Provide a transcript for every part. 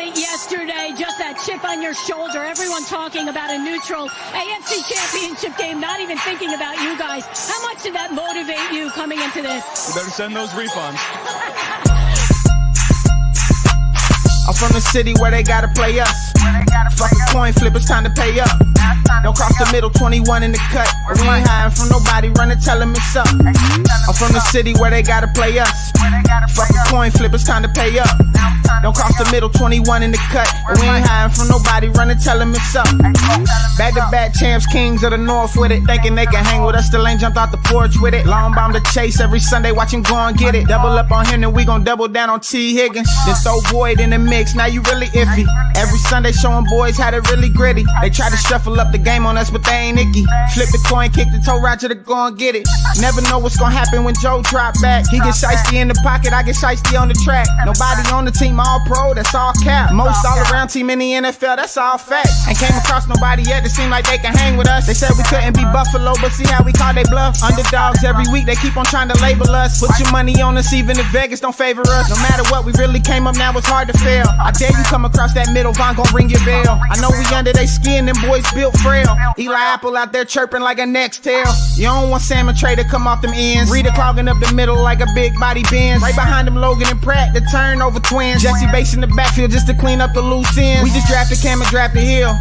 about it yesterday, just that chip on your shoulder. Everyone talking about a neutral AFC Championship game, not even thinking about you guys. How much did that motivate you coming into this? You better send those refunds. I'm from the city where they gotta play us. Fuck a coin flip, it's time to pay up. Don't cross the middle, 21 in the cut. We ain't hiding from nobody, run and tell them it's up. I'm from the city where they gotta play us. Fuck a coin flip, it's time to pay up. Don't cross the middle, 21 in the cut. We ain't hiding from nobody, run and tell them it's up. Back-to-back champs, kings of the north with it. Thinking they can hang with us, still ain't jumped out the porch with it. Long bomb to chase every Sunday, watch him go and get it. Double up on him, then we gon' double down on T. Higgins. Then throw Boyd in the mix, now you really iffy. Every Sunday showing boys how to really gritty. They try to shuffle up the game on us, but they ain't icky. Flip the coin, kick the toe, Roger to go and get it. Never know what's gonna happen when Joe drop back. He get shiesty in the pocket, I get shiesty on the track. Nobody on the team, all pro, that's all cap. Most all around team in the NFL, that's all facts. Ain't came across nobody yet that seem like they can hang with us. They said we couldn't be Buffalo, but see how we call they bluff. Underdogs every week, they keep on trying to label us. Put your money on us, even if Vegas don't favor us. No matter what, we really came up, now it's hard to fail. I dare you come across that middle, Von gon' ring your bell. I know we under they skin, them boys built frail. Eli Apple out there chirping like a next tail. You don't want Salmon Trey to come off them ends. Rita clogging up the middle like a big body Benz. Right behind them Logan and Pratt, the turnover twins. Jesse Bates in the backfield just to clean up the loose ends. We just drafted Cam and drafted Hill.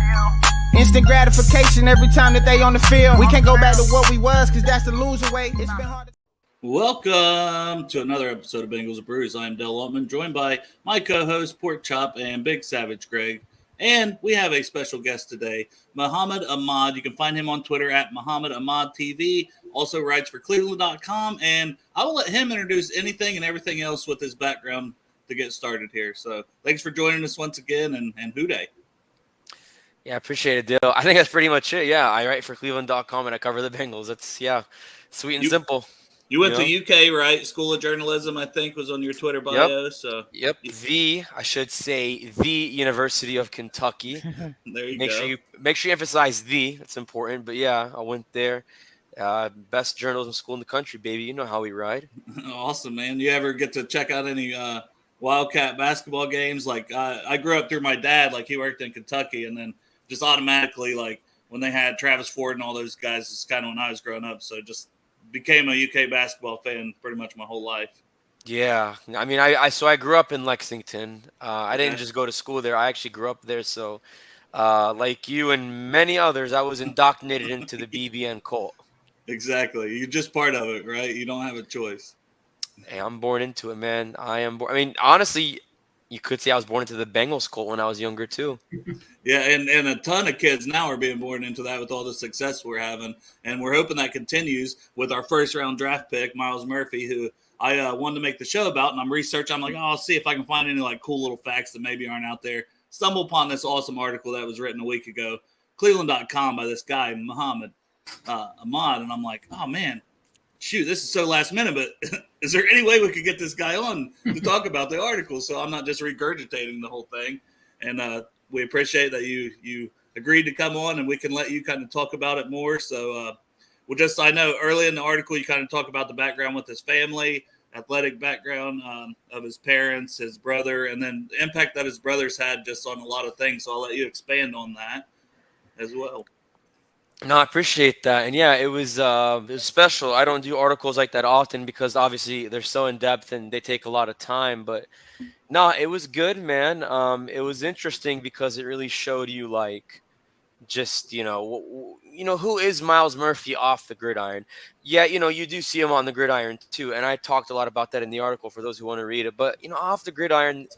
Instant gratification every time that they on the field. We can't go back to what we was, cause that's the loser way. It's been hard to... Welcome to another episode of Bengals and Brews. I am Del Altman, joined by my co-host Pork Chop and Big Savage Greg. And we have a special guest today, Muhammad Ahmad. You can find him on Twitter at Muhammad Ahmad TV. Also writes for Cleveland.com. And I will let him introduce anything and everything else with his background to get started here. So thanks for joining us once again, and Houday. Yeah, I appreciate it, Dale. I think that's pretty much it. Yeah, I write for Cleveland.com and I cover the Bengals. That's, sweet and simple. You went to UK, right? School of Journalism, I think, was on your Twitter bio. Yep. So I should say the University of Kentucky. There you go. Make sure you emphasize the. It's important. But yeah, I went there. Best journalism school in the country, baby. You know how we ride. Awesome, man. You ever get to check out any Wildcat basketball games? Like I grew up through my dad. Like he worked in Kentucky, and then just automatically, like when they had Travis Ford and all those guys, it's kind of when I was growing up. So just became a UK basketball fan pretty much my whole life. Yeah, I mean, I grew up in Lexington. I didn't just go to school there. I actually grew up there. So, like you and many others, I was indoctrinated into the BBN cult. Exactly. You're just part of it, right? You don't have a choice. Hey, I'm born into it, man. I mean, honestly, you could say I was born into the Bengals cult when I was younger too. Yeah, and a ton of kids now are being born into that with all the success we're having. And we're hoping that continues with our first-round draft pick, Myles Murphy, who I wanted to make the show about. And I'm researching. I'm like, I'll see if I can find any like cool little facts that maybe aren't out there. Stumble upon this awesome article that was written a week ago, Cleveland.com, by this guy, Muhammad Ahmad. And I'm like, oh, man, shoot, this is so last minute, but is there any way we could get this guy on to talk about the article so I'm not just regurgitating the whole thing? And we appreciate that you agreed to come on and we can let you kind of talk about it more. So I know early in the article you kind of talk about the background with his family, athletic background of his parents, his brother, and then the impact that his brothers had just on a lot of things. So I'll let you expand on that as well. No, I appreciate that. And yeah, it was special. I don't do articles like that often because obviously they're so in depth and they take a lot of time. But no, it was good, man. It was interesting because it really showed you like just, who is Myles Murphy off the gridiron? Yeah, you do see him on the gridiron too. And I talked a lot about that in the article for those who want to read it. But, off the gridiron,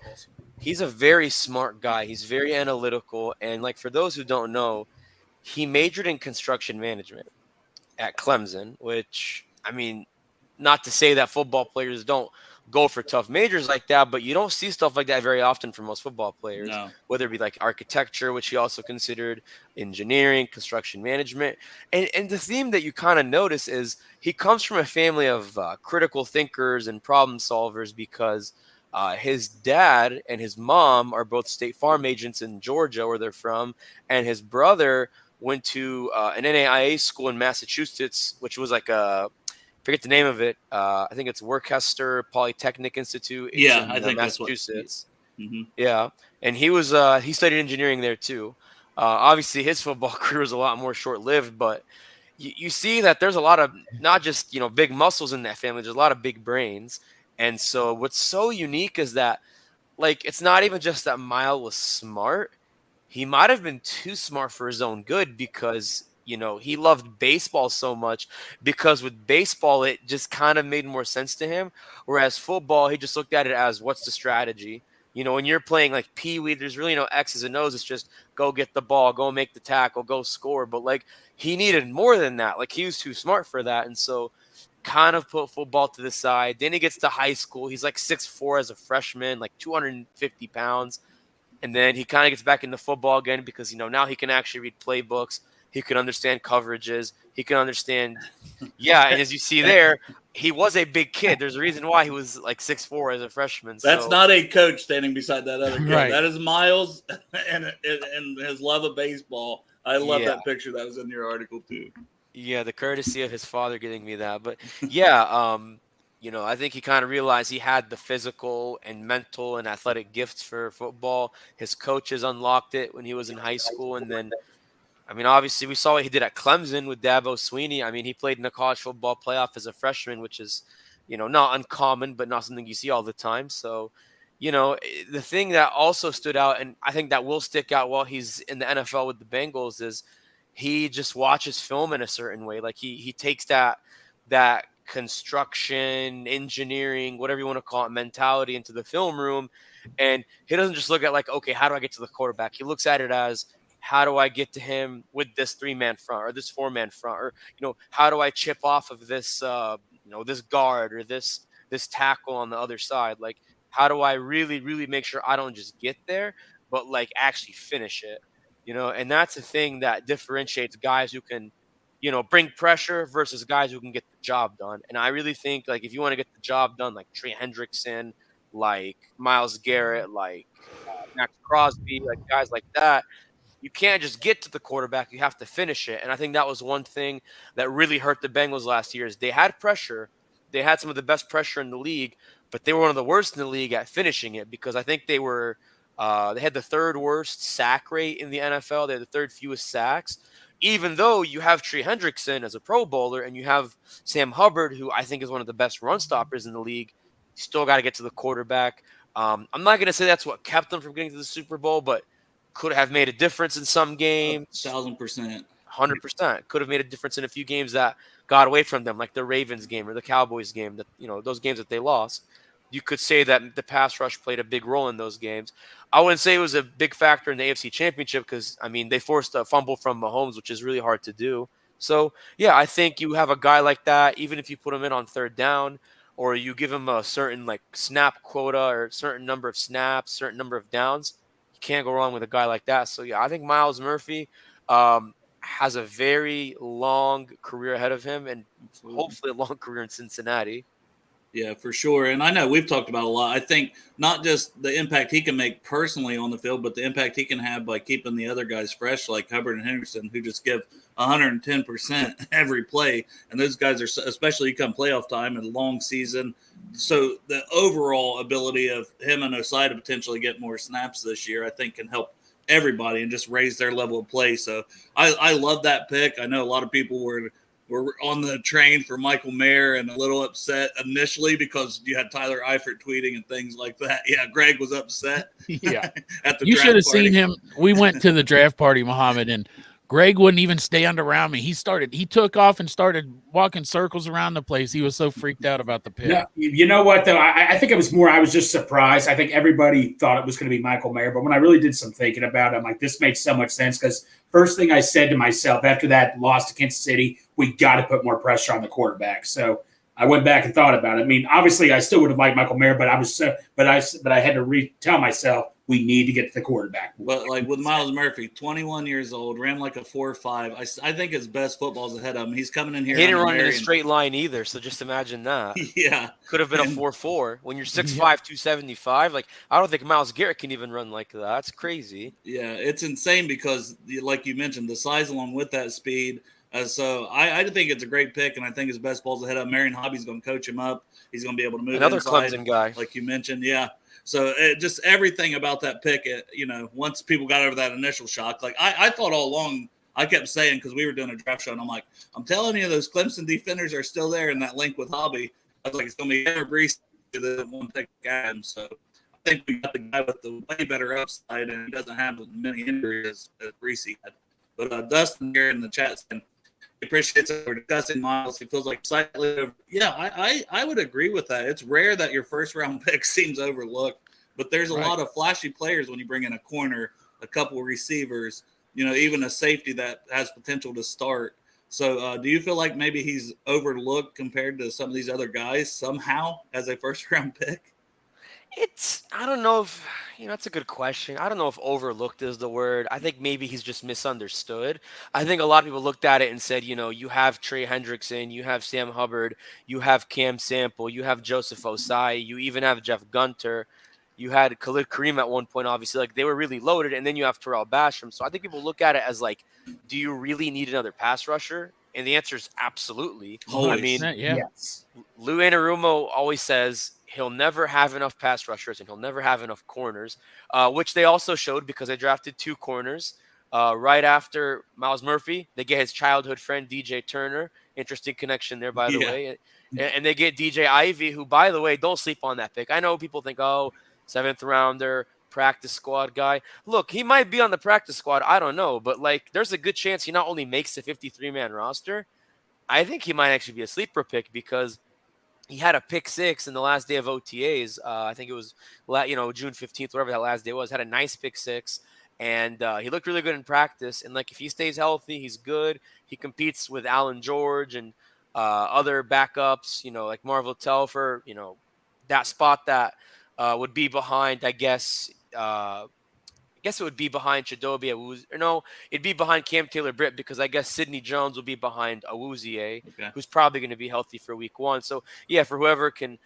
he's a very smart guy. He's very analytical. And like for those who don't know, he majored in construction management at Clemson, which, I mean, not to say that football players don't go for tough majors like that, but you don't see stuff like that very often for most football players, whether it be like architecture, which he also considered, engineering, construction management. And the theme that you kind of notice is he comes from a family of critical thinkers and problem solvers because his dad and his mom are both State Farm agents in Georgia, where they're from, and his brother went to an NAIA school in Massachusetts, which was like forget the name of it. I think it's Worcester Polytechnic Institute. Yeah, I think Massachusetts. Yeah, and he studied engineering there too. Obviously, his football career was a lot more short-lived, but you see that there's a lot of not just big muscles in that family. There's a lot of big brains, and so what's so unique is that like it's not even just that Mile was smart. He might have been too smart for his own good because he loved baseball so much because with baseball it just kind of made more sense to him, whereas football he just looked at it as what's the strategy. When you're playing like pee wee, there's really no x's and o's. It's just go get the ball, go make the tackle, go score. But like he needed more than that. Like he was too smart for that, and so kind of put football to the side. Then he gets to high school. He's like 6'4" as a freshman, like 250 pounds. And then he kind of gets back into football again because, now he can actually read playbooks. He can understand coverages. He can understand. Yeah. And as you see there, he was a big kid. There's a reason why he was like 6'4" as a freshman. That's So, not a coach standing beside that other kid. Right. That is Myles and his love of baseball. I love yeah. that picture that was in your article too. Yeah, the courtesy of his father getting me that. But yeah, I think he kind of realized he had the physical and mental and athletic gifts for football. His coaches unlocked it when he was in high school. And then, I mean, obviously, we saw what he did at Clemson with Dabo Sweeney. I mean, he played in the college football playoff as a freshman, which is, not uncommon, but not something you see all the time. So, the thing that also stood out, and I think that will stick out while he's in the NFL with the Bengals, is he just watches film in a certain way. Like he takes that construction, engineering, whatever you want to call it, mentality into the film room. And he doesn't just look at like, okay, how do I get to the quarterback? He looks at it as how do I get to him with this 3-man front or this 4-man front, or, how do I chip off of this, this guard or this tackle on the other side? Like, how do I really, really make sure I don't just get there, but like actually finish it? And that's the thing that differentiates guys who can, bring pressure versus guys who can get the job done. And I really think like if you want to get the job done, like Trey Hendrickson, like Myles Garrett, like Max Crosby, like guys like that, you can't just get to the quarterback. You have to finish it. And I think that was one thing that really hurt the Bengals last year is they had pressure. They had some of the best pressure in the league, but they were one of the worst in the league at finishing it because I think they had the third worst sack rate in the NFL. They had the third fewest sacks, even though you have Trey Hendrickson as a Pro Bowler and you have Sam Hubbard, who I think is one of the best run stoppers in the league. You still got to get to the quarterback. I'm not going to say that's what kept them from getting to the Super Bowl, but could have made a difference in some games. 1,000%. 100% could have made a difference in a few games that got away from them, like the Ravens game or the Cowboys game. That those games that they lost. You could say that the pass rush played a big role in those games. I wouldn't say it was a big factor in the AFC Championship because, I mean, they forced a fumble from Mahomes, which is really hard to do. So, yeah, I think you have a guy like that, even if you put him in on third down or you give him a certain, like, snap quota or a certain number of snaps, certain number of downs, you can't go wrong with a guy like that. So, yeah, I think Myles Murphy has a very long career ahead of him and hopefully a long career in Cincinnati. Yeah, for sure. And I know we've talked about a lot. I think not just the impact he can make personally on the field, but the impact he can have by keeping the other guys fresh, like Hubbard and Henderson, who just give 110% every play. And those guys are, especially come playoff time and a long season. So the overall ability of him and Osai to potentially get more snaps this year, I think can help everybody and just raise their level of play. So I love that pick. I know a lot of people were on the train for Michael Mayer and a little upset initially because you had Tyler Eifert tweeting and things like that. Yeah, Greg was upset. Yeah. At the You draft should have party. seen him. We went to the draft party, Muhammad, and Greg wouldn't even stand around me. He took off and started walking circles around the place. He was so freaked out about the pick. No, you know what, though? I think it was more, I was just surprised. I think everybody thought it was going to be Michael Mayer. But when I really did some thinking about it, I'm like, this makes so much sense because first thing I said to myself after that loss to Kansas City, we got to put more pressure on the quarterback. So I went back and thought about it. I mean, obviously, I still would have liked Michael Mayer, but I had to tell myself we need to get to the quarterback. But like with Myles Murphy, 21 years old, ran like a 4.5. I think his best football's ahead of him. He's coming in here. He didn't run in a straight line either, so just imagine that. Yeah. Could have been a 4.4. When you're 6'5", 275, like I don't think Myles Garrett can even run like that. That's crazy. Yeah, it's insane because, like you mentioned, the size along with that speed. So I think it's a great pick, and I think his best ball's ahead of him. Marion Hobby's going to coach him up. He's going to be able to move another inside, Clemson guy, like you mentioned. Yeah, So just everything about that pick, once people got over that initial shock, like I thought all along, I kept saying, because we were doing a draft show, and I'm like, I'm telling you, those Clemson defenders are still there in that link with Hobby. I was like, it's going to be Aaron Brees the one pick guy. So I think we got the guy with the way better upside, and he doesn't have as many injuries as Brees had. But Dustin here in the chat saying, he appreciates it. We're discussing Myles. He feels like slightly over. Yeah, I would agree with that. It's rare that your first round pick seems overlooked, but there's a lot of flashy players when you bring in a corner, a couple of receivers, even a safety that has potential to start. So do you feel like maybe he's overlooked compared to some of these other guys somehow as a first round pick? I don't know if, that's a good question. I don't know if overlooked is the word. I think maybe he's just misunderstood. I think a lot of people looked at it and said, you have Trey Hendrickson, you have Sam Hubbard, you have Cam Sample, you have Joseph Osai, you even have Jeff Gunter. You had Khalid Kareem at one point, obviously, like they were really loaded, and then you have Terrell Basham. So I think people look at it as like, do you really need another pass rusher? And the answer is absolutely. I mean, yes. Lou Anarumo always says he'll never have enough pass rushers and he'll never have enough corners, which they also showed because they drafted 2 corners right after Myles Murphy. They get his childhood friend DJ Turner. Interesting connection there, by the way. And they get DJ Ivy, who, by the way, don't sleep on that pick. I know people think, 7th rounder, practice squad guy. Look, he might be on the practice squad. I don't know. But, there's a good chance he not only makes the 53-man roster, I think he might actually be a sleeper pick because he had a pick 6 in the last day of OTAs. I think it was, June 15th, whatever that last day was. Had a nice pick 6. And he looked really good in practice. And, if he stays healthy, he's good. He competes with Alan George and other backups, like Marvel Telfer, that spot that would be behind, I guess it would be behind Chidobe Awuzie. Or no, it'd be behind Cam Taylor-Britt because I guess Sidney Jones will be behind Awuzie, who's probably going to be healthy for week 1. So, yeah, for whoever can,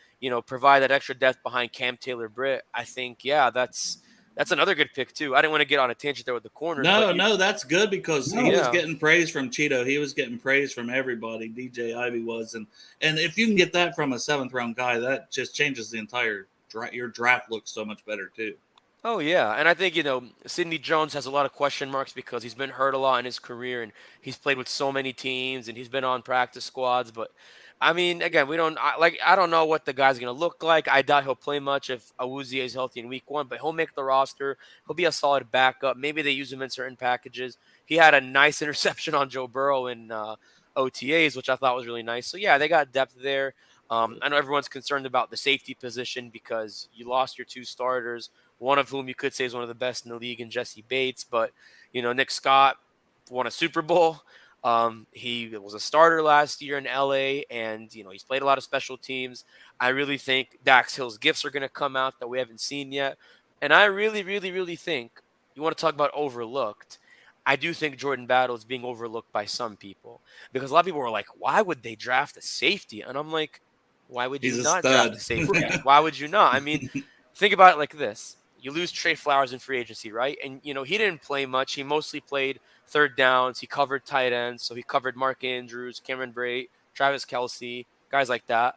provide that extra depth behind Cam Taylor-Britt, I think, that's another good pick, too. I didn't want to get on a tangent there with the corners. No, that's good because he was getting praise from Cheeto. He was getting praise from everybody. DJ Ivy was. And if you can get that from a 7th-round guy, that just changes the entire your draft looks so much better, too. Oh, yeah. And I think, Sidney Jones has a lot of question marks because he's been hurt a lot in his career and he's played with so many teams and he's been on practice squads. But, I mean, again, I don't know what the guy's going to look like. I doubt he'll play much if Awuzie is healthy in week 1, but he'll make the roster. He'll be a solid backup. Maybe they use him in certain packages. He had a nice interception on Joe Burrow in OTAs, which I thought was really nice. So, yeah, they got depth there. I know everyone's concerned about the safety position because you lost your 2 starters, one of whom you could say is one of the best in the league in Jesse Bates. But, Nick Scott won a Super Bowl. He was a starter last year in LA, and, he's played a lot of special teams. I really think Dax Hill's gifts are going to come out that we haven't seen yet. And I really, really, really think you want to talk about overlooked. I do think Jordan Battle is being overlooked by some people because a lot of people were like, why would they draft a safety? And I'm like, why would you not draft a safety? Why would you not? I mean, think about it like this. You lose Trey Flowers in free agency, right? And, he didn't play much. He mostly played third downs. He covered tight ends. So he covered Mark Andrews, Cameron Brate, Travis Kelce, guys like that.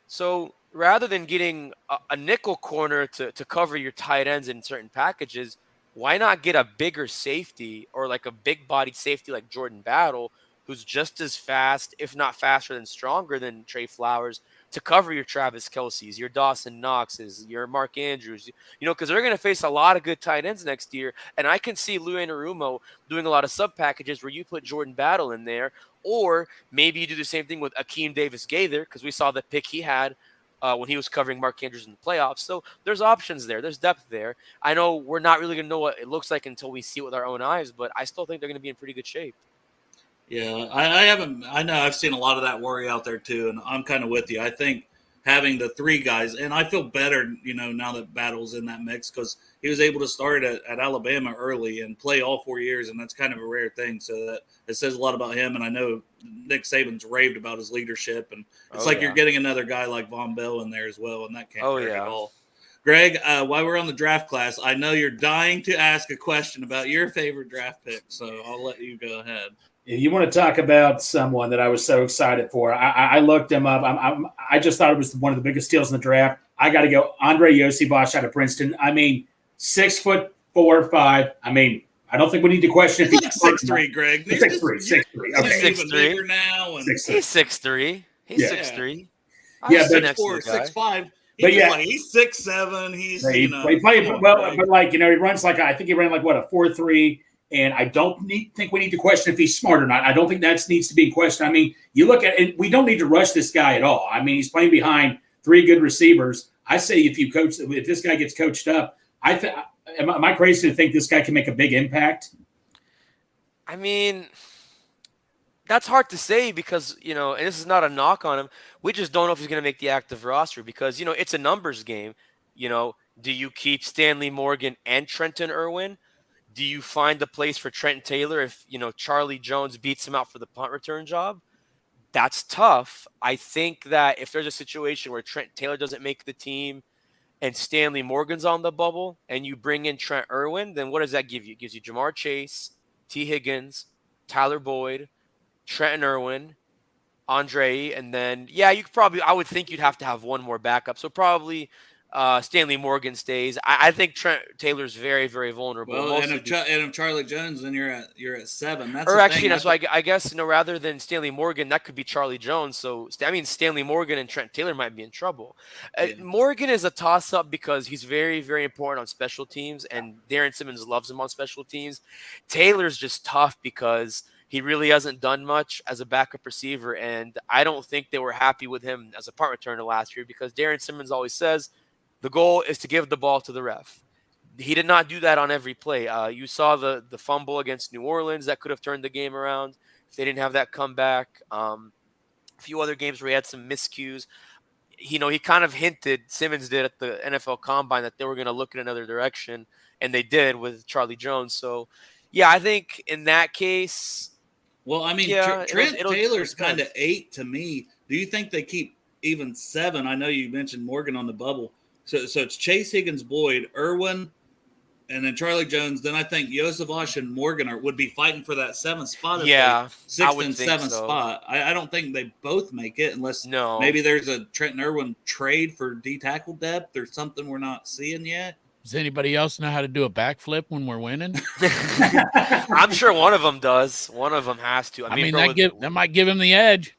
So rather than getting a nickel corner to cover your tight ends in certain packages, why not get a bigger safety or like a big bodied safety like Jordan Battle, who's just as fast, if not faster and stronger than Trey Flowers, to cover your Travis Kelce's, your Dawson Knox's, your Mark Andrews, because they're going to face a lot of good tight ends next year. And I can see Lou Anarumo doing a lot of sub packages where you put Jordan Battle in there, or maybe you do the same thing with Akeem Davis-Gaither because we saw the pick he had when he was covering Mark Andrews in the playoffs. So there's options there. There's depth there. I know we're not really going to know what it looks like until we see it with our own eyes, but I still think they're going to be in pretty good shape. Yeah, I know I've seen a lot of that worry out there too, and I'm kind of with you. I think having the 3 guys, and I feel better, now that Battle's in that mix because he was able to start at Alabama early and play all 4 years, and that's kind of a rare thing. So that it says a lot about him, and I know Nick Saban's raved about his leadership, and it's you're getting another guy like Von Bell in there as well, and that can't hurt at all. Greg, while we're on the draft class, I know you're dying to ask a question about your favorite draft pick, so I'll let you go ahead. You want to talk about someone that I was so excited for. I looked him up. I just thought it was one of the biggest steals in the draft. I got to go Andre Yossi out of Princeton. I mean, 6'4", 5. I mean, I don't think we need to question if He's he's like 6'3", Greg. He's You're 6'3", just- you're 6'3". He's Okay, saying even 6'3". bigger now. And 6'3". He's 6'3". He's Yeah. 6'3". I've Yeah, seen but next to 6'4", the guy. 6'5". But He's yeah. like he's 6'7". He's he come played on, well, Greg. but like he runs like I think he ran like what, a 4.3. And I don't think we need to question if he's smart or not. I don't think that needs to be in question. I mean, you look at it, we don't need to rush this guy at all. I mean, he's playing behind 3 good receivers. I say if this guy gets coached up, am I crazy to think this guy can make a big impact? I mean, that's hard to say because, and this is not a knock on him. We just don't know if he's going to make the active roster because, it's a numbers game. Do you keep Stanley Morgan and Trenton Irwin? Do you find a place for Trent Taylor if, Charlie Jones beats him out for the punt return job? That's tough. I think that if there's a situation where Trent Taylor doesn't make the team and Stanley Morgan's on the bubble and you bring in Trent Irwin, then what does that give you? It gives you Jamar Chase, T. Higgins, Tyler Boyd, Trenton Irwin, Andre, and then I would think you'd have to have one more backup. So probably Stanley Morgan stays. I think Trent Taylor's very, very vulnerable. Well, and if Charlie Jones, then you're at 7. That's or the actually, thing. so I guess rather than Stanley Morgan, that could be Charlie Jones. So I mean, Stanley Morgan and Trent Taylor might be in trouble. Yeah. Morgan is a toss-up because he's very, very important on special teams, and Darren Simmons loves him on special teams. Taylor's just tough because he really hasn't done much as a backup receiver, and I don't think they were happy with him as a punt returner last year because Darren Simmons always says the goal is to give the ball to the ref. He did not do that on every play. You saw the fumble against New Orleans that could have turned the game around if they didn't have that comeback. A few other games where he had some miscues. He kind of hinted, Simmons did at the NFL Combine, that they were going to look in another direction, and they did with Charlie Jones. So, yeah, I think in that case, well, I mean, Trent Taylor's kind of 8 to me. Do you think they keep even 7? I know you mentioned Morgan on the bubble. So it's Chase, Higgins, Boyd, Irwin, and then Charlie Jones. Then I think Yosef and Morgan would be fighting for that 7th spot. Yeah, 6th and 7th spot. I don't think they both make it unless maybe there's a Trenton Irwin trade for D-tackle depth or something we're not seeing yet. Does anybody else know how to do a backflip when we're winning? I'm sure one of them does. One of them has to. I mean that might give him the edge.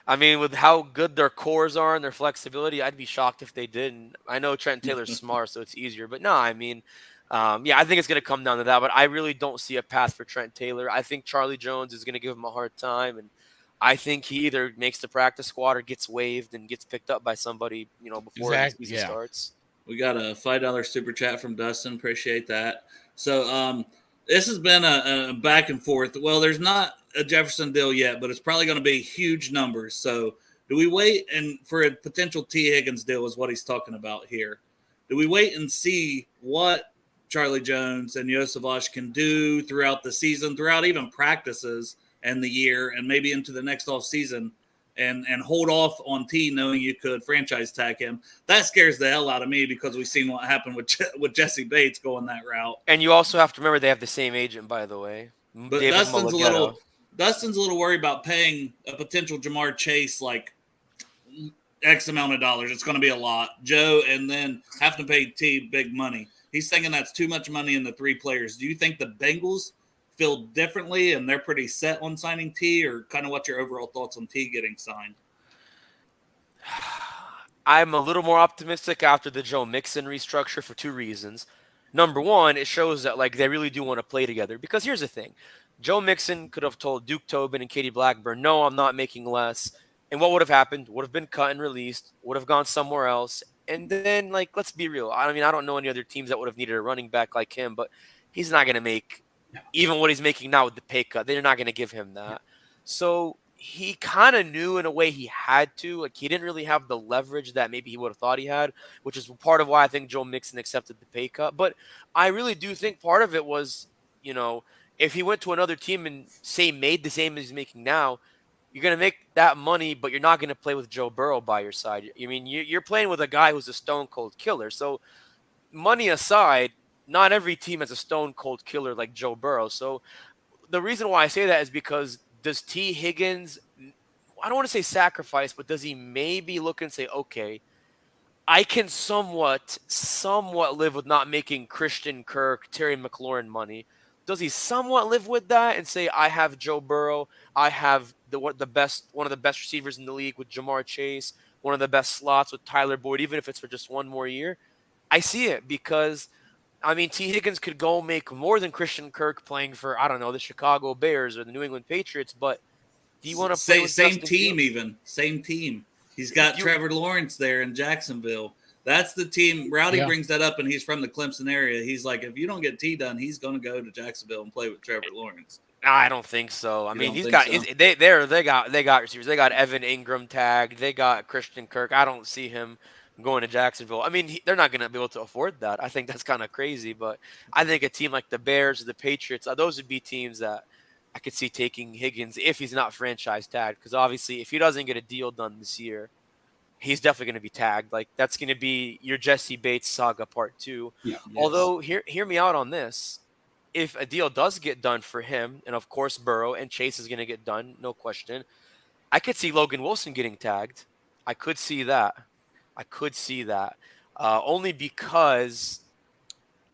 I mean, with how good their cores are and their flexibility, I'd be shocked if they didn't. I know Trent Taylor's smart, so it's easier. But no, I mean, I think it's going to come down to that. But I really don't see a path for Trent Taylor. I think Charlie Jones is going to give him a hard time. And I think he either makes the practice squad or gets waived and gets picked up by somebody, before the season starts. We got a $5 super chat from Dustin. Appreciate that. So this has been a back and forth. Well, there's not a Jefferson deal yet, but it's probably going to be huge numbers. So do we wait and for a potential T. Higgins deal is what he's talking about here? Do we wait and see what Charlie Jones and Yosef can do throughout the season, throughout even practices and the year, and maybe into the next off season, and hold off on T, knowing you could franchise tag him? That scares the hell out of me because we've seen what happened with Jesse Bates going that route. And you also have to remember they have the same agent, by the way. But Dustin's a little worried about paying a potential Jamar Chase like X amount of dollars. It's going to be a lot, Joe, and then have to pay T big money. He's thinking that's too much money in the 3 players. Do you think the Bengals feel differently and they're pretty set on signing T, or kind of what's your overall thoughts on T getting signed? I'm a little more optimistic after the Joe Mixon restructure for 2 reasons. Number one, it shows that they really do want to play together. Because here's the thing. Joe Mixon could have told Duke Tobin and Katie Blackburn, no, I'm not making less. And what would have happened? Would have been cut and released, would have gone somewhere else. And then, let's be real. I mean, I don't know any other teams that would have needed a running back like him, but he's not going to make even what he's making now with the pay cut. They're not going to give him that. So he kind of knew in a way he had to. He didn't really have the leverage that maybe he would have thought he had, which is part of why I think Joe Mixon accepted the pay cut. But I really do think part of it was, if he went to another team and say made the same as he's making now, you're going to make that money, but you're not going to play with Joe Burrow by your side. I mean, you're playing with a guy who's a stone cold killer. So money aside, not every team has a stone cold killer like Joe Burrow. So the reason why I say that is because does T. Higgins, I don't want to say sacrifice, but does he maybe look and say, okay, I can somewhat live with not making Christian Kirk, Terry McLaurin money. Does he somewhat live with that and say, I have Joe Burrow, I have one of the best receivers in the league with Jamar Chase, one of the best slots with Tyler Boyd, even if it's for just one more year? I see it because I mean T. Higgins could go make more than Christian Kirk playing for, I don't know, the Chicago Bears or the New England Patriots, but do you want to play with Same Justin team, Fields? even same team. He's got You, Trevor Lawrence there in Jacksonville. That's the team. Rowdy Yeah. brings that up, and he's from the Clemson area. He's like, if you don't get T done, he's going to go to Jacksonville and play with Trevor Lawrence. I don't think so. I You mean, don't he's think got so? they got receivers. They got Evan Ingram tagged. They got Christian Kirk. I don't see him going to Jacksonville. I mean, they're not going to be able to afford that. I think that's kind of crazy. But I think a team like the Bears or the Patriots, those would be teams that I could see taking Higgins if he's not franchise tagged. Because obviously, if he doesn't get a deal done this year, he's definitely going to be tagged. Like that's going to be your Jesse Bates saga part 2. Yeah. Yes. Although, hear me out on this. If a deal does get done for him, and of course Burrow and Chase is going to get done, no question, I could see Logan Wilson getting tagged. I could see that. Only because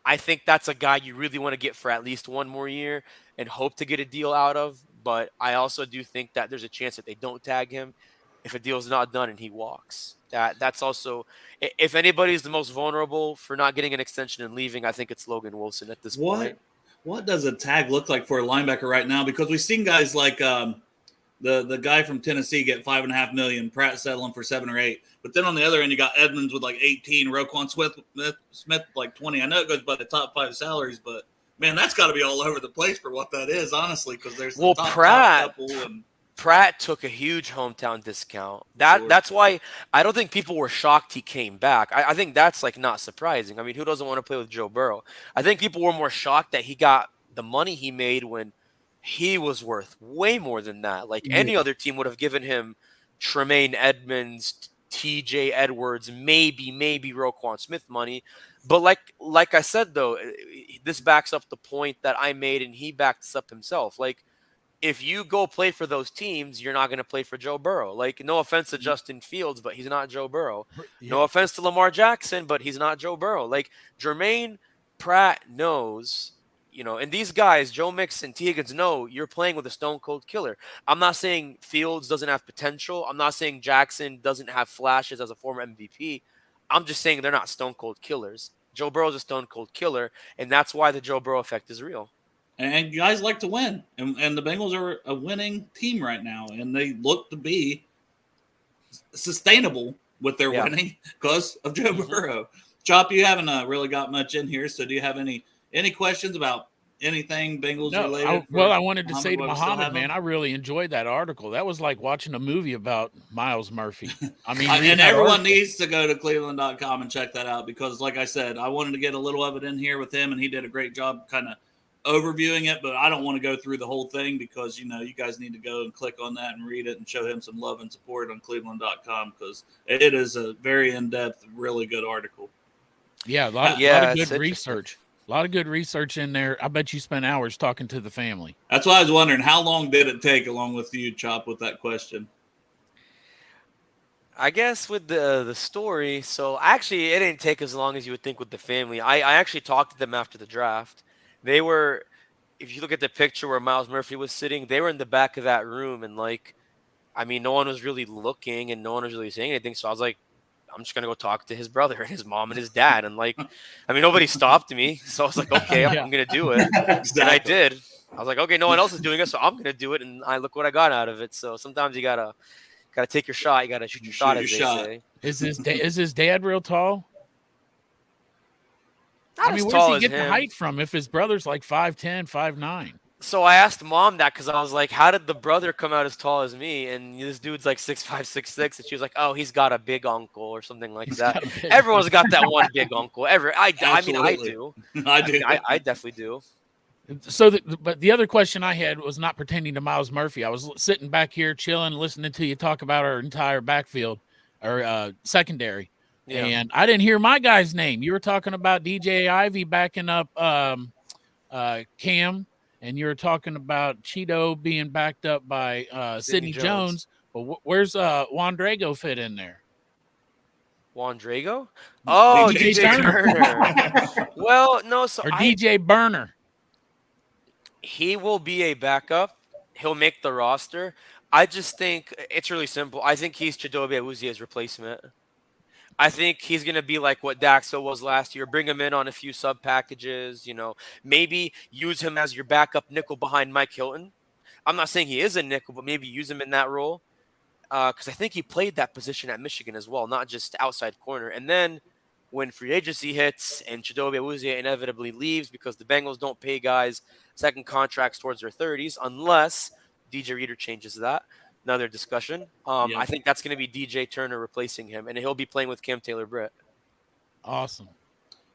I think that's a guy you really want to get for at least one more year and hope to get a deal out of. But I also do think that there's a chance that they don't tag him if a deal's not done and he walks. That's also, if anybody's the most vulnerable for not getting an extension and leaving, I think it's Logan Wilson at this point. What does a tag look like for a linebacker right now? Because we've seen guys like the guy from Tennessee get $5.5 million, Pratt settling for 7 or 8. But then on the other end, you got Edmonds with like 18, Roquan Smith like 20. I know it goes by the top 5 salaries, but man, that's got to be all over the place for what that is, honestly. Because there's the top couple and Pratt took a huge hometown discount. Sure. That's why I don't think people were shocked he came back. I think that's like not surprising. I mean, who doesn't want to play with Joe Burrow? I think people were more shocked that he got the money he made when he was worth way more than that. Like any other team would have given him Tremaine Edmonds, TJ Edwards, maybe Roquan Smith money. But like I said though, this backs up the point that I made, and he backed this up himself. Like, if you go play for those teams, you're not going to play for Joe Burrow. Like, no offense to Justin Fields, but he's not Joe Burrow. Yeah. No offense to Lamar Jackson, but he's not Joe Burrow. Like, Jermaine Pratt knows, and these guys, Joe Mixon, T. Higgins, know you're playing with a stone cold killer. I'm not saying Fields doesn't have potential. I'm not saying Jackson doesn't have flashes as a former MVP. I'm just saying they're not stone cold killers. Joe Burrow's a stone cold killer, and that's why the Joe Burrow effect is real. And guys like to win. And the Bengals are a winning team right now. And they look to be sustainable with their winning because of Joe Burrow. Chop, you haven't really got much in here. So do you have any questions about anything Bengals related? I wanted to say to Muhammad, man, I really enjoyed that article. That was like watching a movie about Myles Murphy. I mean, and everyone needs to go to cleveland.com and check that out because, like I said, I wanted to get a little of it in here with him, and he did a great job kind of overviewing it, but I don't want to go through the whole thing because, you guys need to go and click on that and read it and show him some love and support on cleveland.com because it is a very in-depth, really good article. Yeah, a lot of good research. A lot of good research in there. I bet you spent hours talking to the family. That's why I was wondering, how long did it take along with you, Chop, with that question? I guess with the story, so actually it didn't take as long as you would think with the family. I actually talked to them after the draft. They were, if you look at the picture where Myles Murphy was sitting, they were in the back of that room, and no one was really looking and no one was really saying anything. So I was like, I'm just gonna go talk to his brother and his mom and his dad, and nobody stopped me. So I was like, okay, I'm gonna do it, Exactly. and I did. I was like, okay, no one else is doing it, so I'm gonna do it, and look what I got out of it. So sometimes you gotta take your shot. You gotta shoot your shot, as they say. Is his dad real tall? Not where as does tall he as get the him. height from if his brother's like 5'10", 5'9"? So I asked mom that because I was like, how did the brother come out as tall as me? And this dude's like 6'5", 6'6", and she was like, oh, he's got a big uncle or something like that. Everyone's got that one big uncle. I do. I do. I definitely do. So, but the other question I had was not pertaining to Myles Murphy. I was sitting back here chilling, listening to you talk about our entire backfield or secondary. Yeah. And I didn't hear my guy's name. You were talking about DJ Ivy backing up Cam, and you were talking about Cheeto being backed up by Sidney Jones. But where's Juan Drago fit in there? Juan Drago? Oh, DJ DJ Turner. Turner. Well, no, so Or DJ Burner. he will be a backup. He'll make the roster. I just think it's really simple. I think he's Chidobe Awuzie's replacement. I think he's going to be like what Daxo was last year. Bring him in on a few sub packages, maybe use him as your backup nickel behind Mike Hilton. I'm not saying he is a nickel, but maybe use him in that role. Because I think he played that position at Michigan as well, not just outside corner. And then when free agency hits and Chidobe Awuzie inevitably leaves because the Bengals don't pay guys second contracts towards their 30s unless DJ Reader changes that. Another discussion. Yep. I think that's going to be DJ Turner replacing him, and he'll be playing with Cam Taylor-Britt. Awesome.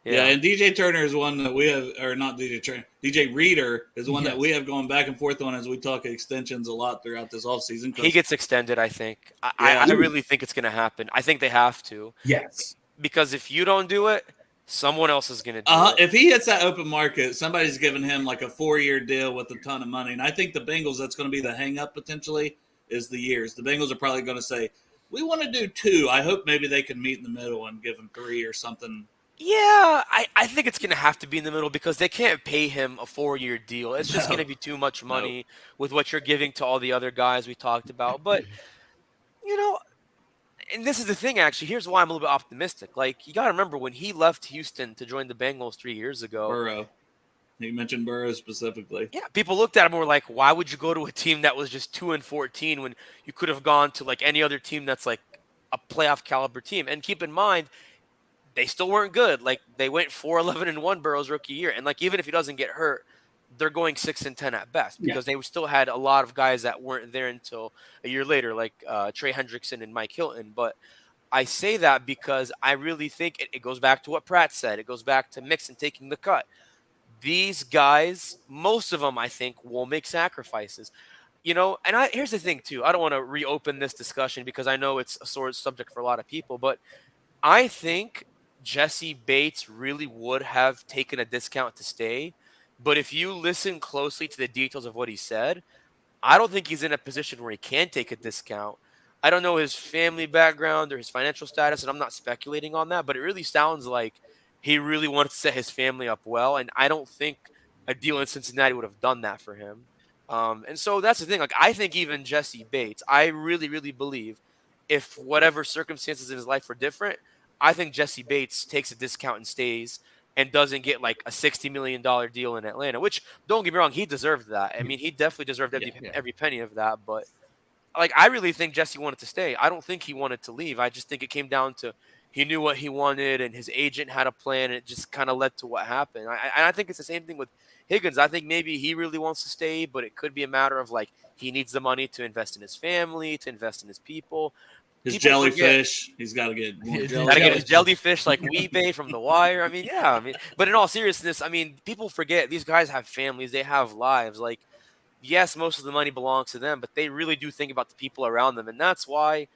Yeah, and DJ Turner is one that we have, or not DJ Turner, DJ Reader is one that we have gone back and forth on as we talk extensions a lot throughout this offseason. He gets extended, I think. I really think it's going to happen. I think they have to. Yes. Because if you don't do it, someone else is going to do it. If he hits that open market, somebody's giving him like a 4-year deal with a ton of money. And I think the Bengals, that's going to be the hang up potentially, is the years. The Bengals are probably going to say, we want to do 2. I hope maybe they can meet in the middle and give him 3 or something. Yeah, I think it's going to have to be in the middle because they can't pay him a 4-year deal. It's just going to be too much money with what you're giving to all the other guys we talked about. But, and this is the thing, actually. Here's why I'm a little bit optimistic. Like, you got to remember when he left Houston to join the Bengals 3 years ago. Burrow. You mentioned Burrow specifically. Yeah, people looked at him and were like, why would you go to a team that was just 2-14 when you could have gone to, like, any other team that's, like, a playoff caliber team? And keep in mind, they still weren't good. Like, they went 4-11-1 Burrow's rookie year. And, like, even if he doesn't get hurt, they're going 6-10 at best because they still had a lot of guys that weren't there until a year later, like Trey Hendrickson and Mike Hilton. But I say that because I really think it goes back to what Pratt said. It goes back to Mixon taking the cut. These guys, most of them, I think, will make sacrifices. And here's the thing, too. I don't want to reopen this discussion because I know it's a sore subject for a lot of people, but I think Jesse Bates really would have taken a discount to stay. But if you listen closely to the details of what he said, I don't think he's in a position where he can take a discount. I don't know his family background or his financial status, and I'm not speculating on that, but it really sounds like he really wanted to set his family up well, and I don't think a deal in Cincinnati would have done that for him. And so that's the thing. Like, I think even Jesse Bates, I really, really believe if whatever circumstances in his life were different, I think Jesse Bates takes a discount and stays and doesn't get like a $60 million deal in Atlanta, which, don't get me wrong, he deserved that. I mean, he definitely deserved every penny of that. But, like, I really think Jesse wanted to stay. I don't think he wanted to leave. I just think it came down to he knew what he wanted and his agent had a plan. And it just kind of led to what happened. I think it's the same thing with Higgins. I think maybe he really wants to stay, but it could be a matter of, like, he needs the money to invest in his family, to invest in his people. His jellyfish. He's got to get more jellyfish. Got to get his jellyfish like Weebay from The Wire. I mean, but in all seriousness, I mean, people forget these guys have families. They have lives. Like, yes, most of the money belongs to them, but they really do think about the people around them. And that's why,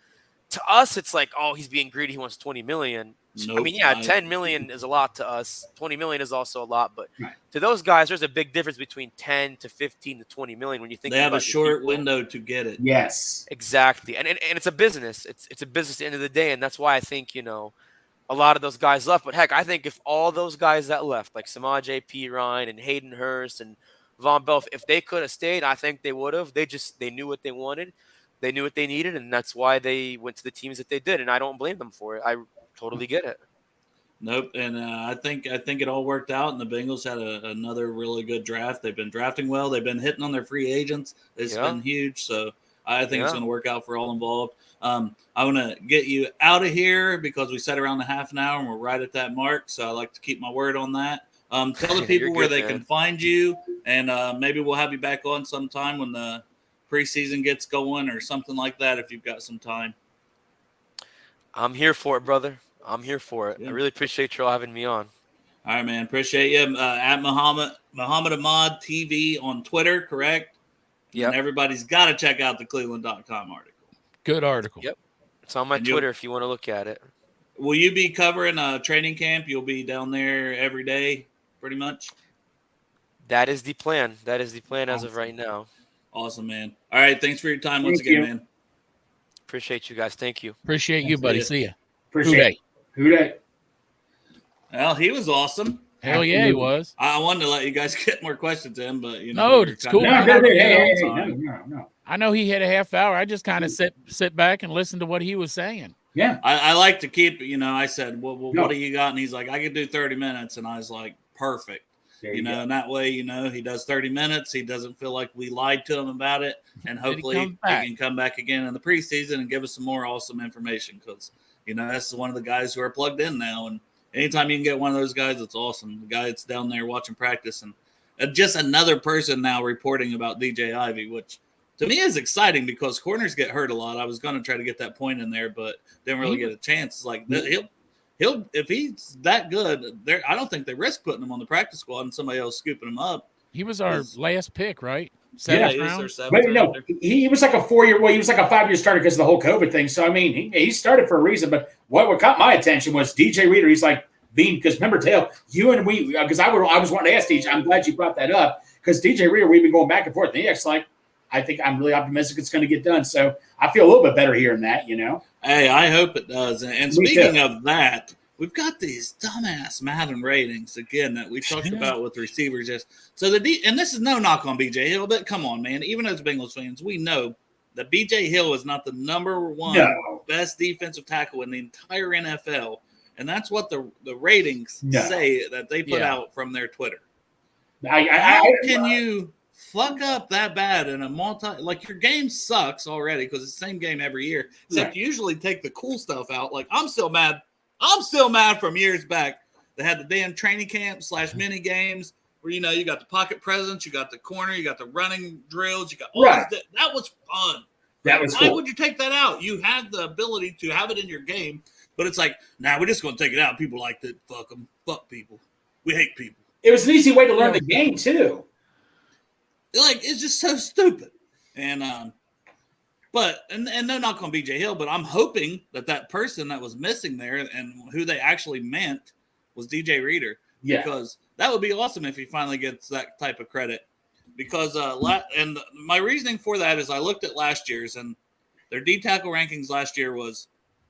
to us, it's like, oh, he's being greedy. He wants 20 million. Nope, I mean, yeah, 10 million is a lot to us. 20 million is also a lot. But to those guys, there's a big difference between 10 to 15 to 20 million when you think they have a short window to get it. Yes. Exactly. And it's a business. It's a business at the end of the day. And that's why I think, a lot of those guys left. But heck, I think if all those guys that left, like Samaj P. Ryan and Hayden Hurst and Von Bell, if they could have stayed, I think they would have. They knew what they wanted. They knew what they needed. And that's why they went to the teams that they did. And I don't blame them for it. I totally get it. Nope, and I think it all worked out, and the Bengals had another really good draft. They've been drafting well. They've been hitting on their free agents. It's been huge, so I think it's going to work out for all involved. I want to get you out of here because we set around a half an hour, and we're right at that mark, so I like to keep my word on that. Tell the people where they can find you, and maybe we'll have you back on sometime when the preseason gets going or something like that if you've got some time. I'm here for it, brother. I'm here for it. Yeah. I really appreciate you all having me on. All right, man. Appreciate you. At Muhammad Ahmad TV on Twitter, correct? Yeah. And everybody's got to check out the Cleveland.com article. Good article. Yep. It's on my Twitter if you want to look at it. Will you be covering a training camp? You'll be down there every day, pretty much? That is the plan. That is the plan as of right now. Awesome, man. All right. Thanks for your time once again, man. Appreciate you guys. Thank you. Appreciate you, buddy. See ya. Appreciate it. Who that? Well, he was awesome. Hell yeah, he was. I wanted to let you guys get more questions to him, but No, we were it's kinda cool. No, running hey, out of time. no. I know he had a half hour. I just kind of sit back and listen to what he was saying. Yeah. I like to keep, I said, well, No. what do you got? And he's like, I could do 30 minutes. And I was like, perfect. There you go. And that way, he does 30 minutes. He doesn't feel like we lied to him about it. And hopefully he can come back again in the preseason and give us some more awesome information because, that's one of the guys who are plugged in now. And anytime you can get one of those guys, it's awesome. The guy that's down there watching practice and just another person now reporting about DJ Ivy, which to me is exciting because corners get hurt a lot. I was going to try to get that point in there, but didn't really get a chance. It's like he'll if he's that good, I don't think they risk putting him on the practice squad and somebody else scooping him up. He was our last pick, right? Seventh round. No, he was like a 4-year. Well, he was like a 5-year starter because of the whole COVID thing. So I mean, he started for a reason. But what caught my attention was DJ Reader. He's like because remember, Tail, you and we because I was wanting to ask DJ. I'm glad you brought that up because DJ Reader, we've been going back and forth. And he's like, I think I'm really optimistic it's going to get done. So I feel a little bit better hearing that, Hey, I hope it does. And speaking of that, we've got these dumbass Madden ratings again that we talked about with receivers. And this is no knock on BJ Hill, but come on, man. Even as Bengals fans, we know that BJ Hill is not the number one best defensive tackle in the entire NFL. And that's what the ratings say that they put out from their Twitter. How can you fuck up that bad in a your game sucks already because it's the same game every year. Except you usually take the cool stuff out. Like I'm still mad from years back. They had the damn training camp / mini games where you got the pocket presence, you got the corner, you got the running drills, you got all that was fun. Why would you take that out? You had the ability to have it in your game, but it's like, we're just gonna take it out. People like that. Fuck them. Fuck people. We hate people. It was an easy way to learn the game too. Like it's just so stupid, and no knock on BJ Hill, but I'm hoping that person that was missing there and who they actually meant was DJ Reader, because that would be awesome if he finally gets that type of credit. Because and my reasoning for that is I looked at last year's and their D tackle rankings last year was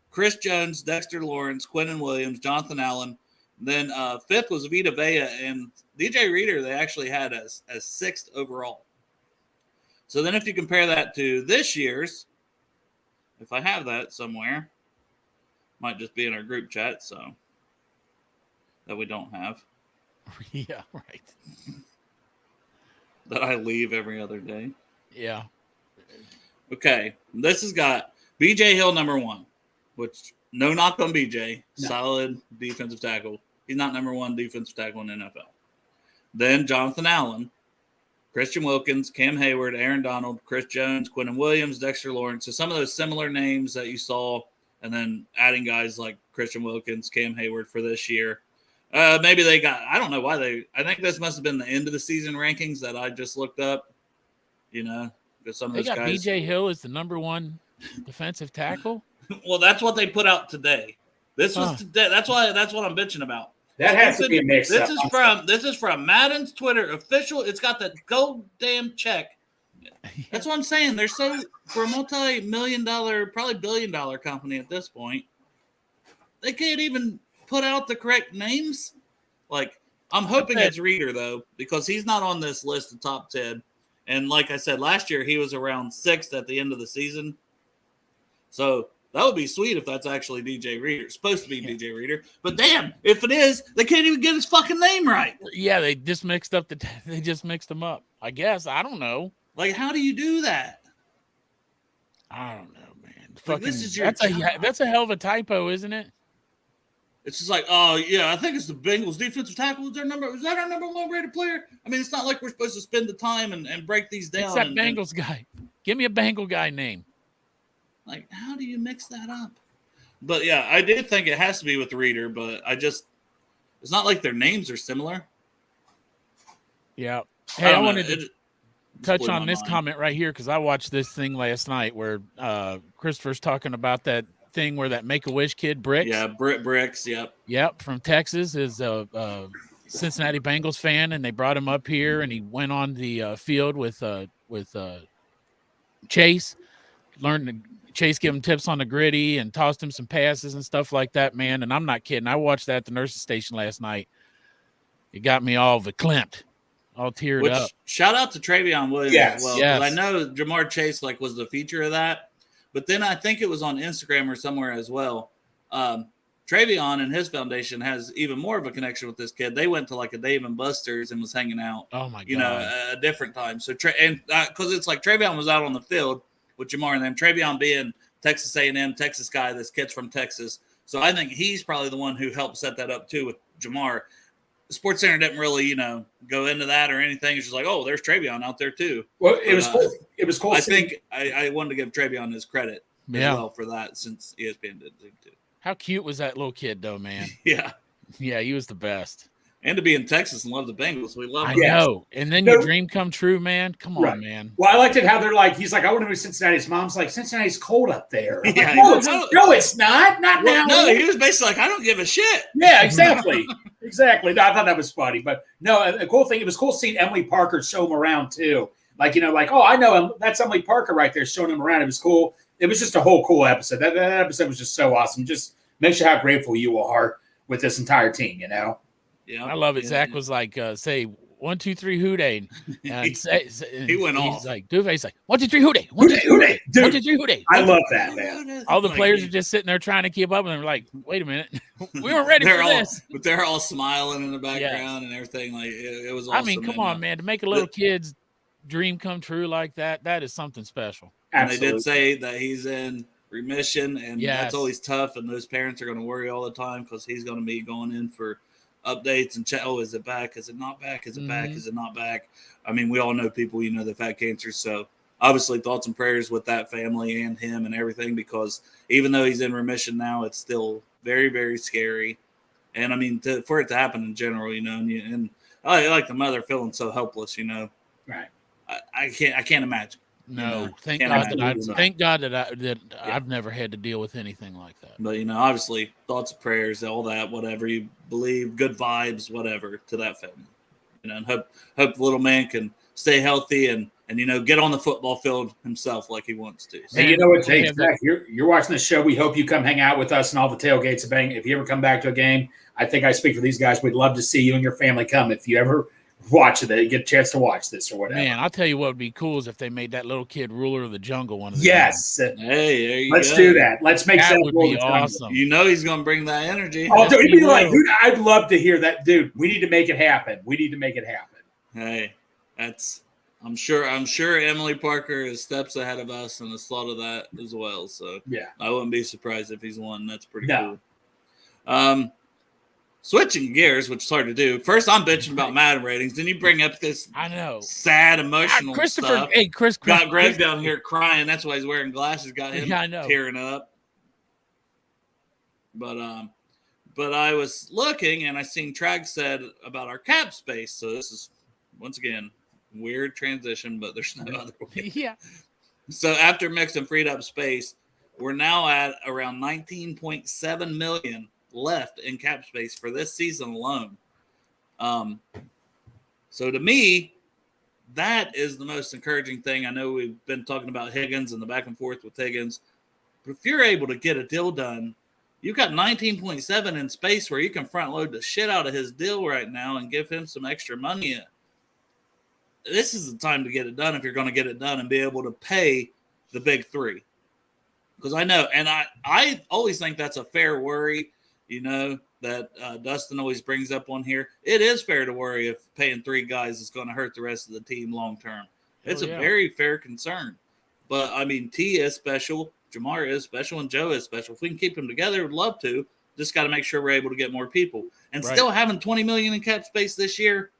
Chris Jones, Dexter Lawrence, Quentin Williams, Jonathan Allen. Then fifth was Vita Vea, and DJ Reader they actually had as sixth overall. So then if you compare that to this year's, if I have that somewhere, might just be in our group chat, so that we don't have. Yeah, right. That I leave every other day. Yeah. Okay, this has got BJ Hill number 1, which no knock on BJ, solid defensive tackle. He's not number 1 defensive tackle in the NFL. Then Jonathan Allen, Christian Wilkins, Cam Hayward, Aaron Donald, Chris Jones, Quentin Williams, Dexter Lawrence. So some of those similar names that you saw, and then adding guys like Christian Wilkins, Cam Hayward for this year. Maybe they got, I don't know why I think this must have been the end of the season rankings that I just looked up, because some of those guys. BJ Hill is the number 1 defensive tackle. Well, that's what they put out today. This was today. That's what I'm bitching about. That has to be a mix. This is from Madden's Twitter official. It's got the gold damn check. That's what I'm saying. They're so for a multi-million-dollar, probably billion-dollar company at this point. They can't even put out the correct names. Like I'm hoping it's Reader though, because he's not on this list of top 10. And like I said, last year he was around 6th at the end of the season. So that would be sweet if that's actually DJ Reader. It's supposed to be DJ Reader. But damn, if it is, they can't even get his fucking name right. Yeah, they just mixed up them up. I guess. I don't know. Like, how do you do that? I don't know, man. Like, this is your that's a hell of a typo, isn't it? It's just like, oh yeah, I think it's the Bengals defensive tackle. Is that our number 1 rated player? I mean, it's not like we're supposed to spend the time and break these down. It's that Bengals guy. Give me a Bengal guy name. Like, how do you mix that up? But yeah, I did think it has to be with Reader, but it's not like their names are similar. Yeah. Hey, I wanted to touch on this comment right here because I watched this thing last night where Christopher's talking about that thing where that Make-A-Wish kid Bricks. Yeah, Bricks, yep. Yep, from Texas is a Cincinnati Bengals fan, and they brought him up here, and he went on the field with Chase, learned Chase gave him tips on the gritty and tossed him some passes and stuff like that, man. And I'm not kidding. I watched that at the nurse's station last night. It got me all verklempt, all teared up. Shout out to Travion Williams as well. Yes. I know Jamar Chase was the feature of that, but then I think it was on Instagram or somewhere as well. Travion and his foundation has even more of a connection with this kid. They went to like a Dave and Buster's and was hanging out. Oh my God. A different time. So because it's like Travion was out on the field with Jamar and them. Travion being Texas A&M, Texas guy. This kid's from Texas, so I think he's probably the one who helped set that up too with Jamar. Sports Center didn't really, go into that or anything. It's just like, oh, there's Travion out there too. Well, it was cool. It was cool. I think I wanted to give Travion his credit as well for that, since ESPN did too. How cute was that little kid, though, man? Yeah. Yeah, he was the best. And to be in Texas and love the Bengals, we love I him. know. And then your dream come true, man. Come on, man. Well, I liked it how they're like, he's like, I want to move to Cincinnati. His mom's like, Cincinnati's cold up there. Yeah, like, no, it's not. Not now. No, he was basically like, I don't give a shit. Yeah, exactly. Exactly. No, I thought that was funny. But no, the cool thing, it was cool seeing Emily Parker show him around too. Like, oh, I know him. That's Emily Parker right there showing him around. It was cool. It was just a whole cool episode. That episode was just so awesome. Just makes you how grateful you are with this entire team, Yeah, I love it. Zach was like, say 1, 2, 3, who day? He went off. He's like, Duvey's like 1, 2, 3, who day? 1, 2, 3, who day? 1, 2, 3, who day? I love that, man. All the players are just sitting there trying to keep up, and they're like, wait a minute, we weren't ready for this. But they're all smiling in the background and everything. Like it was awesome. I mean, come on, man, to make a little kid's dream come true like that is something special. And they did say that he's in remission, and that's always tough, and those parents are going to worry all the time because he's going to be going in for updates and check. Oh, is it back? Is it not back? Is it back? Is it not back? I mean, we all know people, they've had cancer. So obviously thoughts and prayers with that family and him and everything, because even though he's in remission now, it's still very, very scary. And I mean, for it to happen in general, and I like the mother feeling so helpless, Right. I can't imagine. No, thank God that I've never had to deal with anything like that. But obviously, thoughts, prayers, all that, whatever you believe, good vibes, whatever, to that family. And hope the little man can stay healthy and get on the football field himself like he wants to. So. And you know what, Jake? You're watching the show. We hope you come hang out with us and all the tailgates. If you ever come back to a game, I think I speak for these guys. We'd love to see you and your family come. If you ever watch it, get a chance to watch this or whatever. Man, I'll tell you what would be cool is if they made that little kid ruler of the jungle one of the Yes. Hey, there you Let's go. do that. Let's make that that would be awesome. He's going to bring that energy. Oh, dude, he'd be like, dude, I'd love to hear that, dude. We need to make it happen. Hey, I'm sure Emily Parker is steps ahead of us and has thought of that as well. So yeah, I wouldn't be surprised if he's one. That's pretty cool. Switching gears, which is hard to do. First, I'm bitching about Madden ratings. Then you bring up this sad, emotional stuff. Hey, Chris got Greg down here crying. That's why he's wearing glasses. Got him tearing up. But I was looking and I seen Trag said about our cap space. So this is once again weird transition, but there's no other way. Yeah. So after mixing freed up space, we're now at around 19.7 million left in cap space for this season alone. So to me, that is the most encouraging thing. I know we've been talking about Higgins and the back and forth with Higgins, but if you're able to get a deal done, you've got 19.7 in space where you can front load the shit out of his deal right now and give him some extra money. This is the time to get it done if you're going to get it done and be able to pay the big three. Because I know, and I always think that's a fair worry, that Dustin always brings up on here. It is fair to worry if paying three guys is going to hurt the rest of the team long term. It's a very fair concern. But, I mean, T is special, Jamar is special, and Joe is special. If we can keep them together, we'd love to. Just got to make sure we're able to get more people. And still having $20 million in cap space this year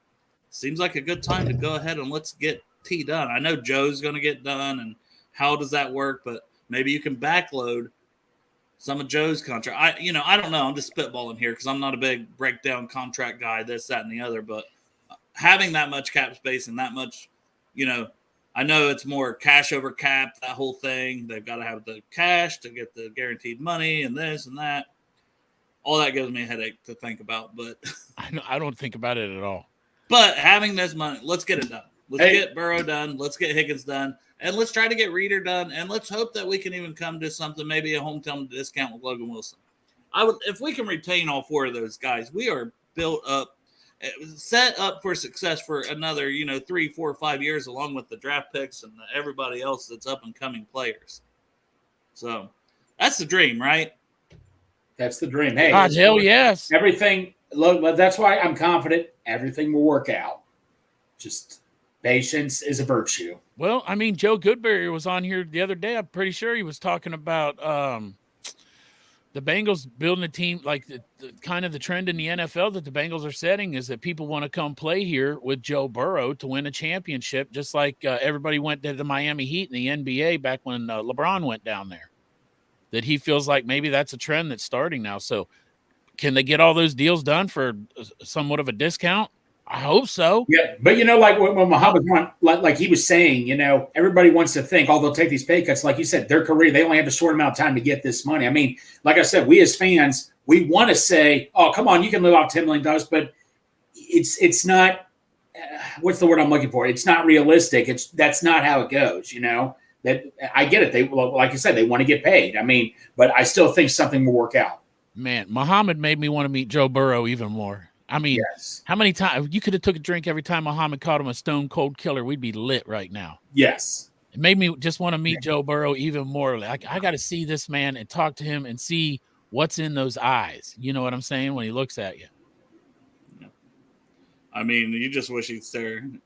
seems like a good time to go ahead and let's get T done. I know Joe's going to get done, and how does that work? But maybe you can backload some of Joe's contract. I don't know. I'm just spitballing here because I'm not a big breakdown contract guy, this, that, and the other. But having that much cap space and that much, I know it's more cash over cap, that whole thing. They've got to have the cash to get the guaranteed money and this and that. All that gives me a headache to think about. But I don't think about it at all. But having this money, let's get it done. Let's get Burrow done. Let's get Higgins done. And let's try to get Reader done, and let's hope that we can even come to something, maybe a hometown discount with Logan Wilson. If we can retain all 4 of those guys, we are built up, set up for success for another, 3, 4, 5 years, along with the draft picks and everybody else that's up and coming players. So that's the dream, right? That's the dream. Hey, God, hell yes. Everything. Look, that's why I'm confident everything will work out. Just patience is a virtue. Well, I mean, Joe Goodberry was on here the other day. I'm pretty sure he was talking about the Bengals building a team, like the kind of the trend in the NFL that the Bengals are setting is that people want to come play here with Joe Burrow to win a championship, just like everybody went to the Miami Heat in the NBA back when LeBron went down there. That he feels like maybe that's a trend that's starting now. So can they get all those deals done for somewhat of a discount? I hope so. Yeah, but like when Muhammad, like he was saying, everybody wants to think, they'll take these pay cuts. Like you said, their career, they only have a short amount of time to get this money. I mean, like I said, we as fans, we want to say, oh, come on, you can live off $10 million, but it's not. What's the word I'm looking for? It's not realistic. That's not how it goes. That I get it. They, like you said, they want to get paid. I mean, but I still think something will work out. Man, Muhammad made me want to meet Joe Burrow even more. I mean, yes. How many times you could have took a drink every time Muhammad called him a stone cold killer? We'd be lit right now. Yes. It made me just want to meet Joe Burrow even more. Like I got to see this man and talk to him and see what's in those eyes. You know what I'm saying? When he looks at you. I mean, you just wish he'd stare in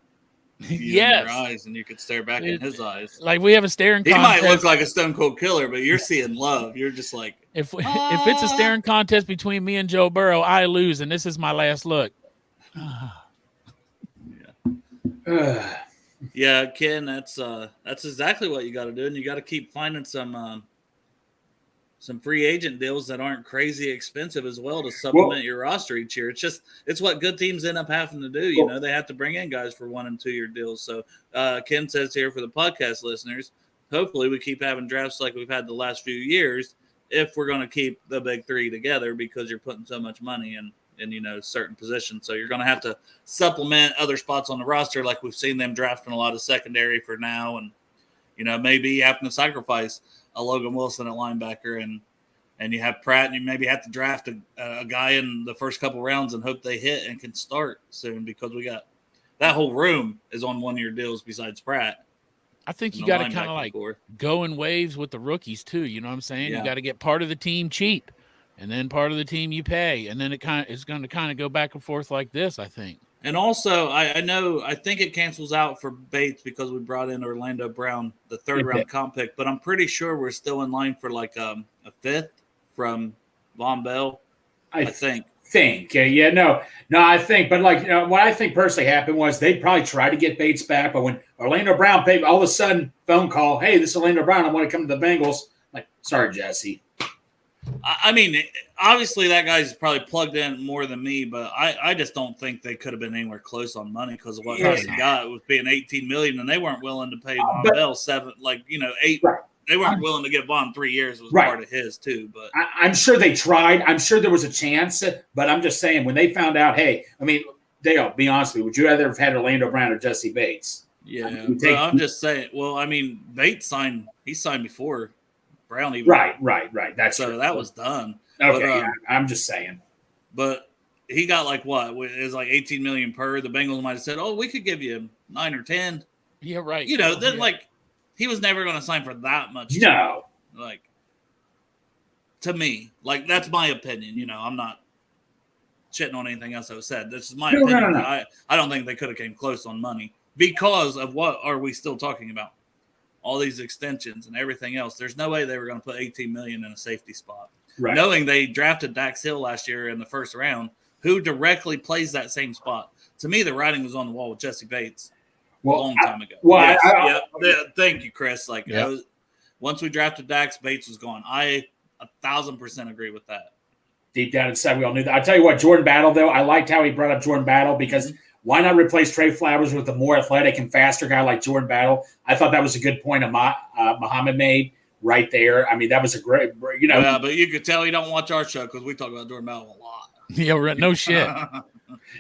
your eyes and you could stare back in his eyes. Like we have a staring contest. He might look like a stone cold killer, but you're seeing love. You're just like, if it's a staring contest between me and Joe Burrow, I lose, and this is my last look. Yeah, Ken, that's exactly what you got to do, and you got to keep finding some free agent deals that aren't crazy expensive as well to supplement your roster each year. It's what good teams end up having to do. They have to bring in guys for 1 and 2 year deals. So Ken says here for the podcast listeners, hopefully we keep having drafts like we've had the last few years if we're going to keep the big 3 together, because you're putting so much money in certain positions. So you're going to have to supplement other spots on the roster, like we've seen them drafting a lot of secondary for now. And, maybe having to sacrifice a Logan Wilson at linebacker and you have Pratt, and you maybe have to draft a guy in the first couple rounds and hope they hit and can start soon, because we got that whole room is on 1 year deals besides Pratt. I think you got to kind of like go in waves with the rookies too. You know what I'm saying? Yeah. You got to get part of the team cheap and then part of the team you pay. And then it's going to kind of go back and forth like this, I think. And also, I think it cancels out for Bates because we brought in Orlando Brown, the 3rd round comp pick, but I'm pretty sure we're still in line for like a 5th from Von Bell. I think. No, I think, but what I think personally happened was they probably tried to get Bates back, but when Orlando Brown paid, all of a sudden phone call, hey, this is Orlando Brown, I want to come to the Bengals. Like, sorry, Jesse. I mean, obviously that guy's probably plugged in more than me, but I just don't think they could have been anywhere close on money because of what he got was being $18 million, and they weren't willing to pay Von Bell 8. Right. They weren't willing to give Von 3 years was part of his too. But I'm sure they tried. I'm sure there was a chance, but I'm just saying when they found out, hey, I mean, Dale, be honest with me, would you rather have had Orlando Brown or Jesse Bates? Yeah, I'm just saying. Well, I mean, Bates signed before Brown even. Right. That's so true. that was done. Okay, but, I'm just saying. But he got like what? It was like $18 million per. The Bengals might have said, "Oh, we could give you 9 or 10." Yeah, right. Like he was never going to sign for that much. No, like to me, like that's my opinion. I'm not shitting on anything else that was said. This is my opinion. No. I don't think they could have came close on money because of what are we still talking about? All these extensions and everything else. There's no way they were going to put $18 million in a safety spot. Right. Knowing they drafted Dax Hill last year in the 1st round, who directly plays that same spot. To me, the writing was on the wall with Jesse Bates a long time ago. Thank you, Chris. Once we drafted Dax, Bates was gone. I 1,000% agree with that. Deep down inside, we all knew that. I'll tell you what, Jordan Battle, though, I liked how he brought up Jordan Battle because why not replace Trey Flowers with a more athletic and faster guy like Jordan Battle? I thought that was a good point Muhammad made right there. I mean, that was a great, Yeah, but you could tell he don't watch our show because we talk about Jordan Battle a lot. Yeah, no shit.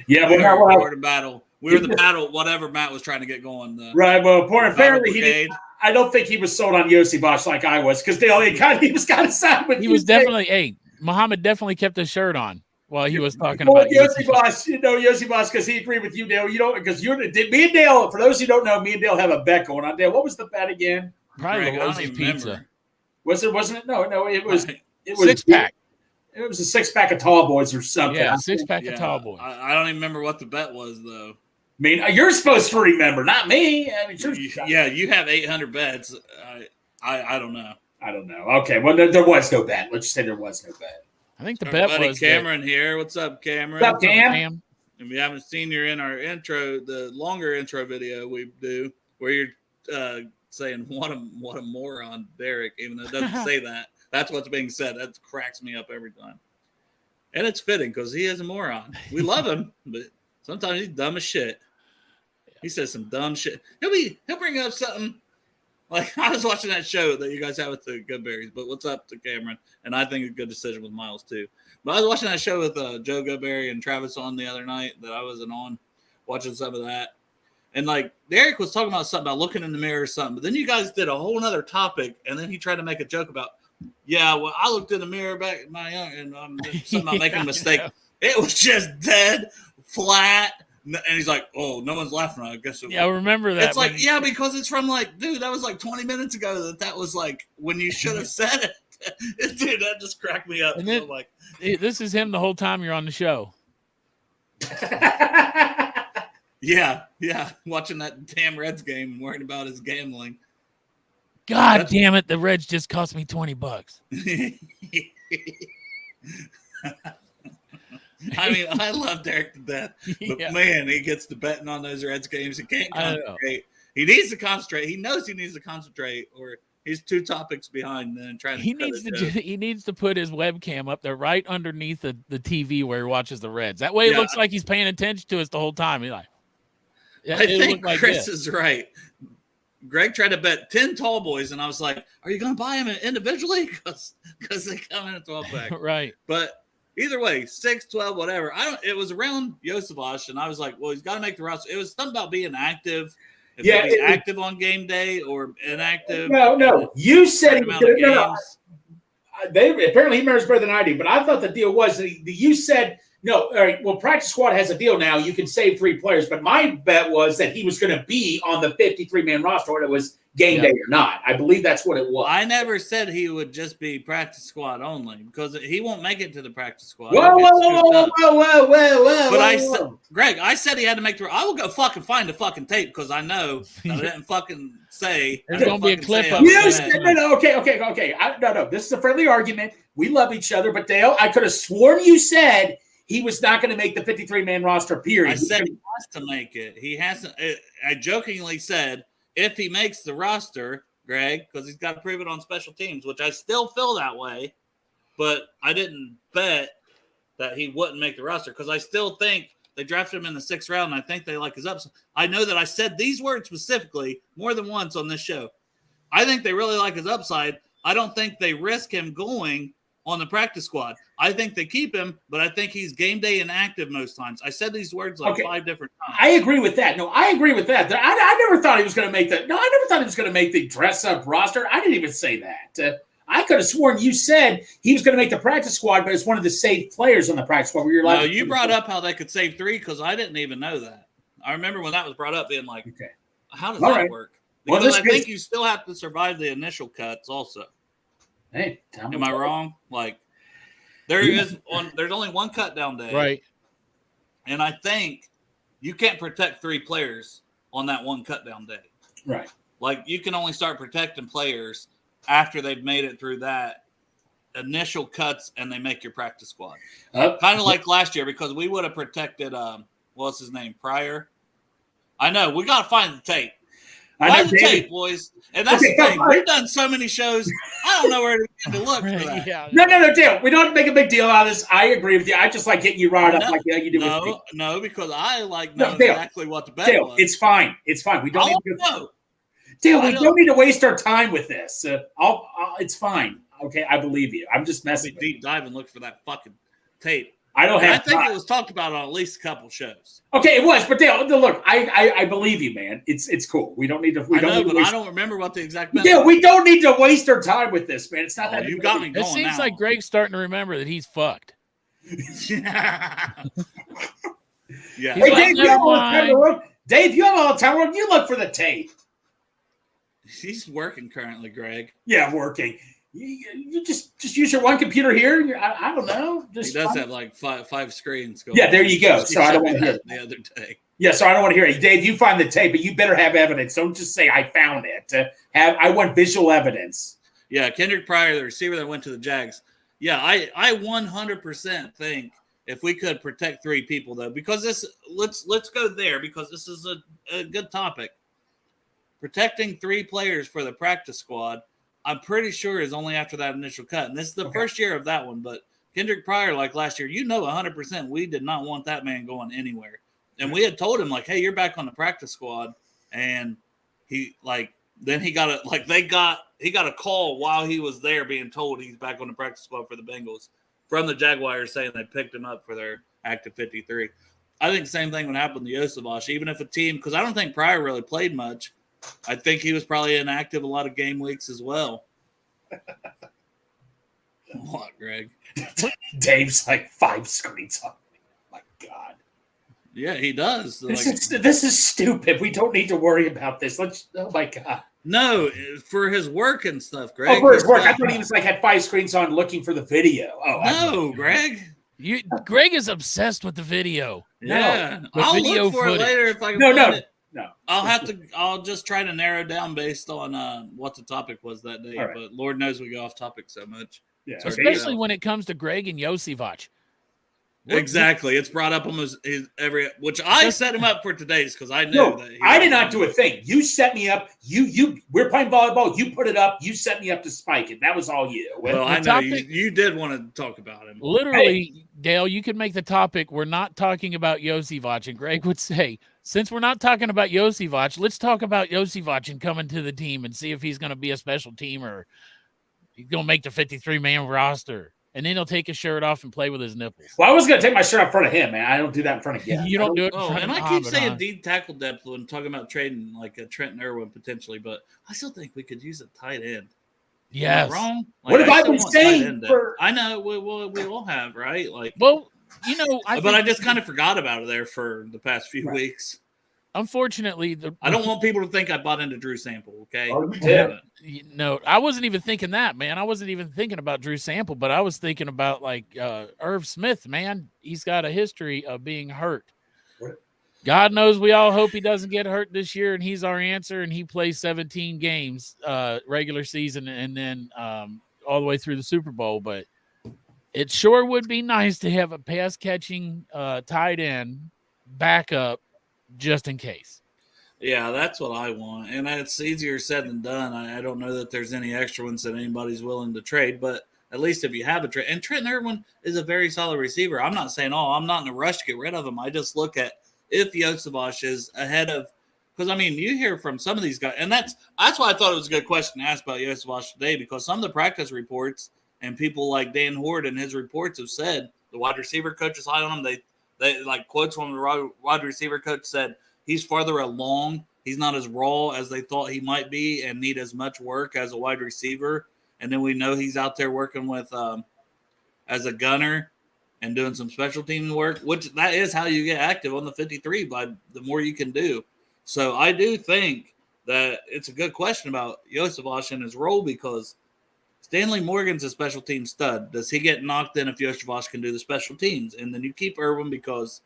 Yeah, Jordan Battle. We were the battle, whatever Matt was trying to get going. Right. Well, apparently he did. I don't think he was sold on Yossi Bosch like I was because Dale, he was kind of sad with. He was definitely. Muhammad definitely kept his shirt on while he was talking well, about Yossi Bosch. Yossi Bosch because he agreed with you, Dale. You don't because me and Dale. For those who don't know, me and Dale have a bet going on. Dale, what was the bet again? Probably Greg, I don't Lowe's even pizza. remember. Wasn't it? No, it was. It was 6-pack. It was a 6-pack of Tall Boys or something. Yeah, 6-pack of Tall Boys. I don't even remember what the bet was though. I mean, you're supposed to remember, not me. I mean, You have 800 bets. I don't know. I don't know. Okay, well, there was no bet. Let's just say there was no bet. I think the Our bet buddy was Cameron here. What's up, Cameron? What's up, Cam? If you haven't seen you in our intro, the longer intro video we do, where you're saying what a moron, Derek, even though it doesn't say that. That's what's being said. That cracks me up every time. And it's fitting because he is a moron. We love him, but sometimes he's dumb as shit. He says some dumb shit. He'll bring up something. Like, I was watching that show that you guys have with the Goodberries, but what's up to Cameron? And I think a good decision with Myles, too. But I was watching that show with Joe Goodberry and Travis on the other night that I wasn't on, watching some of that. And, like, Derek was talking about something about looking in the mirror or something, but then you guys did a whole other topic, and then he tried to make a joke about, yeah, well, I looked in the mirror back at my young, and something about making a mistake. It was just dead, flat. And he's like, oh, no one's laughing. I guess it was. I remember that. It's like, yeah, because it's from like, dude, that was like 20 minutes ago that was like when you should have said it. Dude, that just cracked me up. And then, like, this is him the whole time you're on the show. yeah. Watching that damn Reds game and worrying about his gambling. God damn it. The Reds just cost me $20. I mean, I love Derek to death, but man, he gets to betting on those Reds games. He can't concentrate. He needs to concentrate. He knows he needs to concentrate, or he's 2 topics behind. Then trying to. He needs to put his webcam up there right underneath the TV where he watches the Reds. That way, it looks like he's paying attention to us the whole time. He's like, I think like Chris is right. Greg tried to bet 10 Tall Boys, and I was like, "Are you going to buy them individually? Because they come in a 12-pack, right?" But either way, 6, 12, whatever. It was around Yosef, and I was like, well, he's got to make the roster. It was something about being active. Active on game day or inactive. No. You said he was going to. Apparently he remembers better than I do, but I thought the deal was that you said, no, all right, well, practice squad has a deal now. You can save 3 players, but my bet was that he was going to be on the 53-man roster, whether it was game day or not. I believe that's what it was. I never said he would just be practice squad only because he won't make it to the practice squad. Whoa. But I said, Greg, I said he had to make the. I will go fucking find the fucking tape because I know that I didn't fucking say. There's going to be a clip of it. No, okay. No. This is a friendly argument. We love each other, but Dale, I could have sworn you said he was not going to make the 53-man roster, period. I said he has to make it. He hasn't. I jokingly said, if he makes the roster, Greg, because he's got to prove it on special teams, which I still feel that way, but I didn't bet that he wouldn't make the roster because I still think they drafted him in the 6th round, and I think they like his upside. I know that I said these words specifically more than once on this show. I think they really like his upside. I don't think they risk him going on the practice squad. I think they keep him, but I think he's game day inactive most times. I said these words like 5 different times. I agree with that. No, I agree with that. I never thought he was going to make the. No, I never thought he was going to make the dress-up roster. I didn't even say that. I could have sworn you said he was going to make the practice squad, but it's one of the saved players on the practice squad. Where you're like, no, you brought up how they could save 3 because I didn't even know that. I remember when that was brought up, being like, okay, how does that work? Because I think you still have to survive the initial cuts also. Hey, am I wrong? Like, there's only one cut down day. Right. And I think you can't protect 3 players on that one cut down day. Right. Like, you can only start protecting players after they've made it through that initial cuts and they make your practice squad. Kind of like last year, because we would have protected, what's his name, Pryor. I know. We got to find the tape. Find the tape, boys. And that's the thing. We've done so many shows. I don't know where to look for that. Yeah. No, Dale. We don't have to make a big deal out of this. I agree with you. I just like getting you riled up like you do with me. No, because I like know exactly what the bet was. It's fine. It's fine. We don't need to. Dale, we don't need to waste our time with this. It's fine. Okay, I believe you. I'm just messing with deep dive and look for that fucking tape. I don't And I have think time. it was talked about on at least a couple shows. Okay, it was, but Dale, look, I believe you, man. It's cool. We don't need to. We I don't know, need to but waste, I don't remember what the exact. Yeah, we don't need to waste our time with this, man. It's not Oh, that. you got me It going seems now. like Greg's starting to remember that he's fucked. Yeah. Yeah. He's Hey, like, Dave, you never have all the time in the mind. world. Dave, you have all the time in the world. You look for the tape. He's working currently, Greg. Yeah, working. You just use your one computer here. I don't know. He Just does find- have like five screens going. Yeah, there you go. He So I showed don't me want to hear that it. the other day. Yeah, so I don't want to hear it. Dave, you find the tape, but you better have evidence. Don't just say I found it. I want visual evidence. Yeah, Kendrick Pryor, the receiver that went to the Jags. Yeah, I 100% think if we could protect 3 people though, because let's go there because this is a good topic. Protecting 3 players for the practice squad, I'm pretty sure is only after that initial cut, and this is the first year of that one. But Kendrick Pryor, like last year, 100%, we did not want that man going anywhere, and we had told him like, hey, you're back on the practice squad, and he like. Then he got a call while he was there being told he's back on the practice squad for the Bengals from the Jaguars saying they picked him up for their active 53. I think the same thing would happen to Yosavash, even if a team, because I don't think Pryor really played much. I think he was probably inactive a lot of game weeks as well. What, Greg? Dave's like 5 screens on me. My God. Yeah, he does. This is stupid. We don't need to worry about this. Oh my God. No, for his work and stuff, Greg. Oh, for his work. I thought he was like had 5 screens on looking for the video. Oh, no, Greg. Greg is obsessed with the video. Yeah, The I'll video look for footage. it later if I can No, find it. no. I'll just try to narrow down based on what the topic was that day. All right. But Lord knows we go off topic so much. Yeah, Especially when it comes to Greg and Yosivach. Exactly. It's brought up almost every, which I set him up for today's because I knew No, that. I did not do a thing. You set me up. We're playing volleyball. You put it up. You set me up to spike it. That was all you. Well, I know you did want to talk about him. Literally, Dale, you could make the topic, we're not talking about Yosivach. And Greg would say, since we're not talking about Yosivach, let's talk about Yosivach and coming to the team and see if he's going to be a special teamer. He's going to make the 53-man roster. And then he'll take his shirt off and play with his nipples. Well, I was going to take my shirt up in front of him, man. I don't do that in front of you. You don't do it in Oh, front and of I keep Muhammad, saying huh? deep tackle depth when talking about trading like a Trenton Irwin potentially, but I still think we could use a tight end. Yes. Am I wrong? What have I still been want tight saying end depth. for- I know we all have, right? Like, Well, but I just kind of forgot about it there for the past few weeks. unfortunately, I don't want people to think I bought into Drew Sample. Okay. Oh, you did. No, I wasn't even thinking that, man. I wasn't even thinking about Drew Sample, but I was thinking about like Irv Smith, man. He's got a history of being hurt. What? God knows we all hope he doesn't get hurt this year, and he's our answer, and he plays 17 games regular season and then all the way through the Super Bowl. But it sure would be nice to have a pass-catching tight end backup just in case. Yeah, that's what I want. And it's easier said than done. I don't know that there's any extra ones that anybody's willing to trade, but at least if you have a trade. And Trenton Irwin is a very solid receiver. I'm not saying, I'm not in a rush to get rid of him. I just look at if Yosavash is ahead of – because, I mean, you hear from some of these guys. And that's why I thought it was a good question to ask about Yosavash today, because some of the practice reports and people like Dan Horde and his reports have said the wide receiver coach is high on him. They like quotes from the wide receiver coach said – he's farther along. He's not as raw as they thought he might be and need as much work as a wide receiver. And then we know he's out there working with as a gunner and doing some special team work, which that is how you get active on the 53 by the more you can do. So I do think that it's a good question about Yosavash and his role because Stanley Morgan's a special team stud. Does he get knocked in if Yosavash can do the special teams? And then you keep Irwin because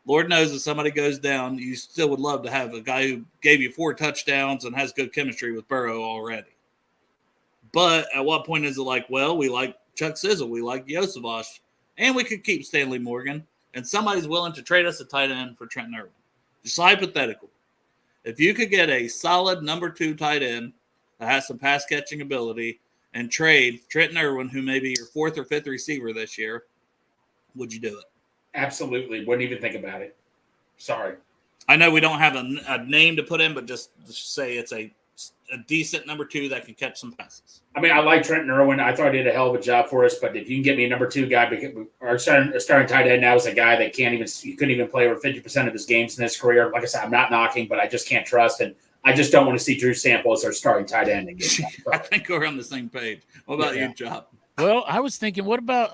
Lord knows if somebody goes down, you still would love to have a guy who gave you 4 touchdowns and has good chemistry with Burrow already. But at what point is it like, well, we like Chuck Sizzle, we like Yosavash, and we could keep Stanley Morgan, and somebody's willing to trade us a tight end for Trenton Irwin. Just hypothetical. If you could get a solid number 2 tight end that has some pass catching ability and trade Trenton Irwin, who may be your 4th or 5th receiver this year, would you do it? Absolutely. Wouldn't even think about it. Sorry. I know we don't have a name to put in, but just say it's a a decent number 2 that can catch some passes. I mean, I like Trenton Irwin. I thought he did a hell of a job for us. But if you can get me a number 2 guy, our starting tight end now is a guy that couldn't even play over 50% of his games in his career. Like I said, I'm not knocking, but I just can't trust. And I just don't want to see Drew Sample as our starting tight end. I think we're on the same page. What about you, Chop? Well, I was thinking, what about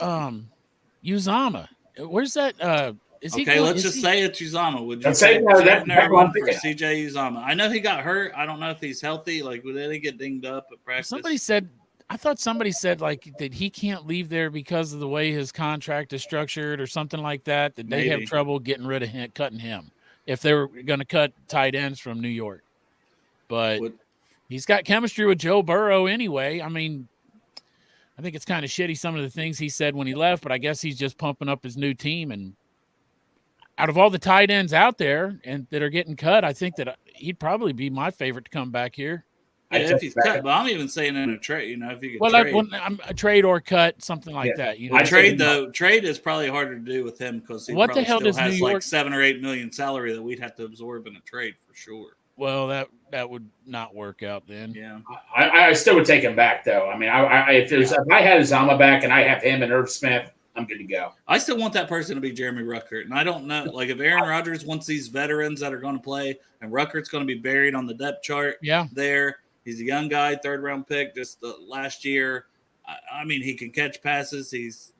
Uzama? Where's that? Is he okay, let's just say it's Uzama. Would you say one for CJ Uzama? I know he got hurt. I don't know if he's healthy. Like, did he get dinged up at practice? I thought somebody said like that he can't leave there because of the way his contract is structured or something like that. That they have trouble getting rid of him, cutting him if they were going to cut tight ends from New York. But he's got chemistry with Joe Burrow anyway. I mean, I think it's kind of shitty some of the things he said when he left, but I guess he's just pumping up his new team. And out of all the tight ends out there and that are getting cut, I think that he'd probably be my favorite to come back here. Yeah, if he's cut, but I'm even saying in a trade. You know, if you could trade, I'm a trade or cut, something like that. You know, trade is probably harder to do with him because he what the hell still does has New York like 7 or 8 million salary that we'd have to absorb in a trade for sure. Well, that would not work out then. Yeah, I still would take him back though. I mean, if I had Uzama back and I have him and Irv Smith, I'm good to go. I still want that person to be Jeremy Ruckert. And I don't know, like if Aaron Rodgers wants these veterans that are going to play and Ruckert's going to be buried on the depth chart there. He's a young guy, 3rd round pick just last year. I mean, he can catch passes. He's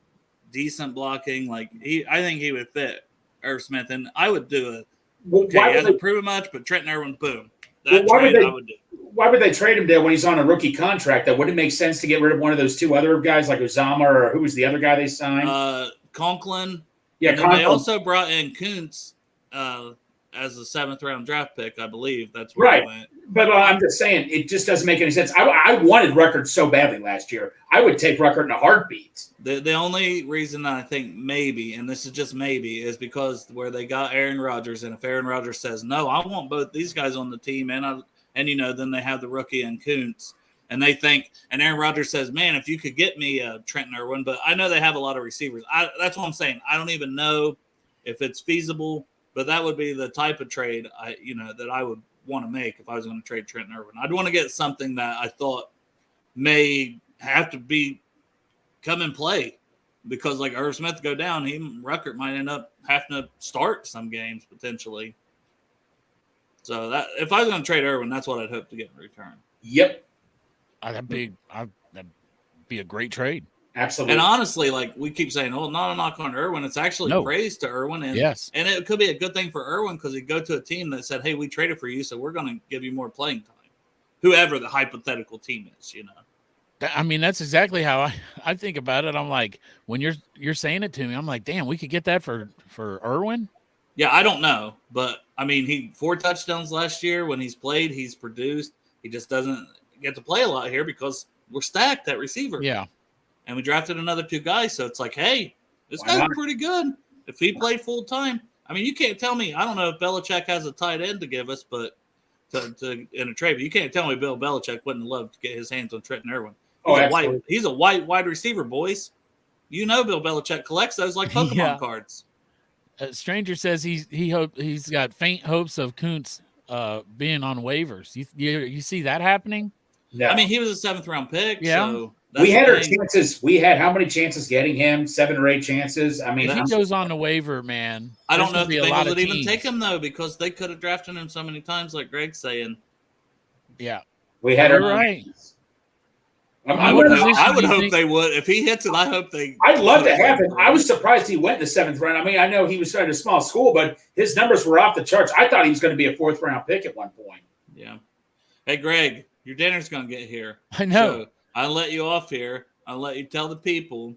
decent blocking. Like I think he would fit Irv Smith. And I would do he hasn't proven much, but Trenton Irwin, boom. I would do. Why would they trade him there when he's on a rookie contract? That wouldn't it make sense to get rid of one of those 2 other guys like Uzama or who was the other guy they signed? Conklin. Yeah, Conklin. They also brought in Kuntz as a 7th round draft pick, I believe. That's where he went. But I'm just saying, it just doesn't make any sense. I wanted Ruckert so badly last year. I would take Ruckert in a heartbeat. The only reason I think maybe, and this is just maybe, is because where they got Aaron Rodgers, and if Aaron Rodgers says, no, I want both these guys on the team, and then they have the rookie and Kuntz, and they think, and Aaron Rodgers says, man, if you could get me Trenton Irwin, but I know they have a lot of receivers. That's what I'm saying. I don't even know if it's feasible, but that would be the type of trade that I would want to make if I was going to trade Trenton Irwin. I'd want to get something that I thought may have to come and play because like Irv Smith go down, Ruckert might end up having to start some games potentially. So that if I was going to trade Irwin, that's what I'd hope to get in return. Yep. That'd be a great trade. Absolutely. And honestly, like we keep saying, oh, not a knock on Irwin. It's actually praise to Irwin. And, and it could be a good thing for Irwin because he'd go to a team that said, hey, we traded for you, so we're going to give you more playing time. Whoever the hypothetical team is, I mean, that's exactly how I think about it. I'm like, when you're saying it to me, I'm like, damn, we could get that for Irwin? Yeah, I don't know. But, I mean, he 4 touchdowns last year. When he's played, he's produced. He just doesn't get to play a lot here because we're stacked at receiver. Yeah. And we drafted another 2 guys. So it's like, hey, this guy's pretty good. If he played full time, I mean, you can't tell me. I don't know if Belichick has a tight end to give us, but to in a trade, but you can't tell me Bill Belichick wouldn't love to get his hands on Trenton Irwin. He's a white wide receiver, boys. You know, Bill Belichick collects those like Pokemon cards. Stranger says he's got faint hopes of Kuntz being on waivers. You see that happening? No. I mean, he was a 7th round pick. Yeah. So we had our chances. We had how many chances getting him? 7 or 8 chances. I mean, if he goes on the waiver, man. I don't know if the Bengals would even take him though, because they could have drafted him so many times, like Greg's saying. Yeah, we had our right. I would hope they would. If he hits it, I hope they. I'd love to have him. I was surprised he went in the 7th round. I mean, I know he was at a small school, but his numbers were off the charts. I thought he was going to be a 4th round pick at one point. Yeah. Hey, Greg, your dinner's going to get here. I know. So I'll let you off here. I'll let you tell the people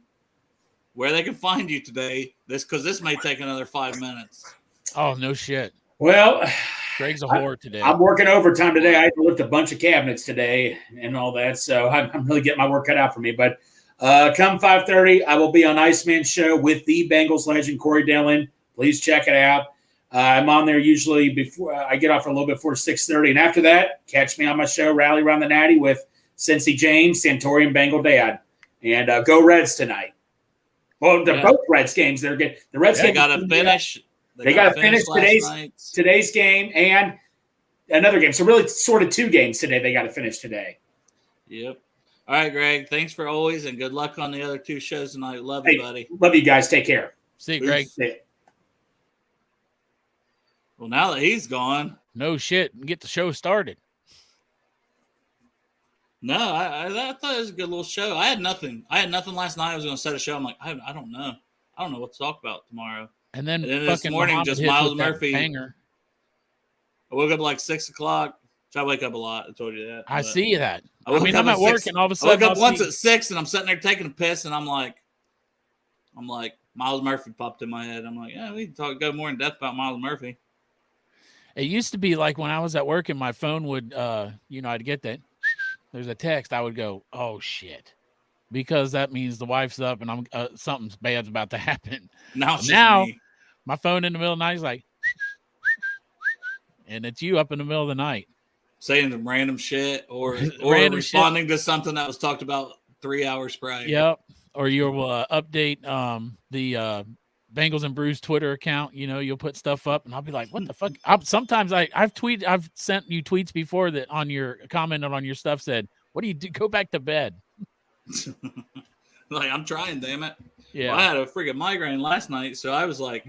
where they can find you today. Because this may take another 5 minutes. Oh, no shit. Well, Greg's a whore today. I'm working overtime today. I had to lift a bunch of cabinets today and all that. So I'm really getting my work cut out for me. But come 5:30, I will be on Iceman's show with the Bengals legend, Corey Dillon. Please check it out. I'm on there usually before I get off a little bit before 6:30. And after that, catch me on my show, Rally Around the Natty with Cincy James, Santorian Bengal Dad. And go Reds tonight. Well, both Reds games. They're good. The Reds got to finish. They got to finish today's game, and another game. So really, sort of 2 games today. They got to finish today. Yep. All right, Greg. Thanks for always, and good luck on the other 2 shows tonight. Love you, buddy. Love you guys. Take care. See you, Greg. Well, now that he's gone, no shit, and get the show started. No, I thought it was a good little show. I had nothing last night. I was going to set a show. I'm like, I don't know. I don't know what to talk about tomorrow. And then this morning, Muhammad just hits Myles with that Murphy. banger. I woke up like 6 o'clock. I wake up a lot. I told you that. I see that. I mean, I'm at work, and all of a sudden I woke up once at 6, and I'm sitting there taking a piss, and I'm like, Myles Murphy popped in my head. I'm like, yeah, we can go more in depth about Myles Murphy. It used to be like when I was at work and my phone would, I'd get that. There's a text. I would go, oh shit, because that means the wife's up and I'm something's bad's about to happen. Now, my phone in the middle of the night is like, and it's you up in the middle of the night saying some random shit or random responding shit to something that was talked about 3 hours prior. Yep. Or you'll update the Bengals and Brews Twitter account. You'll put stuff up, and I'll be like, "What the fuck?" Sometimes I've sent you tweets before that on your commented on your stuff said, "What do you do? Go back to bed." Like, I'm trying, damn it. Yeah, well, I had a freaking migraine last night, so I was like,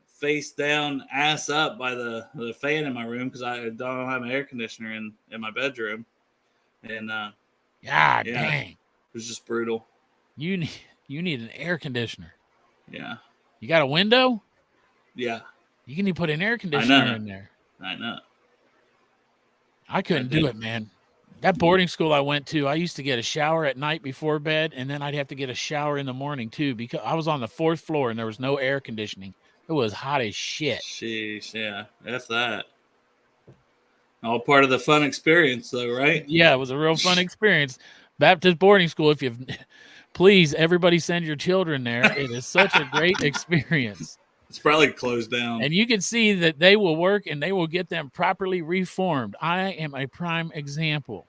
face down, ass up by the fan in my room because I don't have an air conditioner in my bedroom, and dang, it was just brutal. You need an air conditioner. Yeah. You got a window? Yeah. You can put an air conditioner in there. I know. I couldn't do it, man. That boarding school I went to, I used to get a shower at night before bed, and then I'd have to get a shower in the morning too because I was on the 4th floor and there was no air conditioning. It was hot as shit. Jeez, yeah. That's that. All part of the fun experience, though, right? Yeah, it was a real fun experience. Baptist boarding school, if you've... Please, everybody send your children there. It is such a great experience. It's probably closed down. And you can see that they will work and they will get them properly reformed. I am a prime example.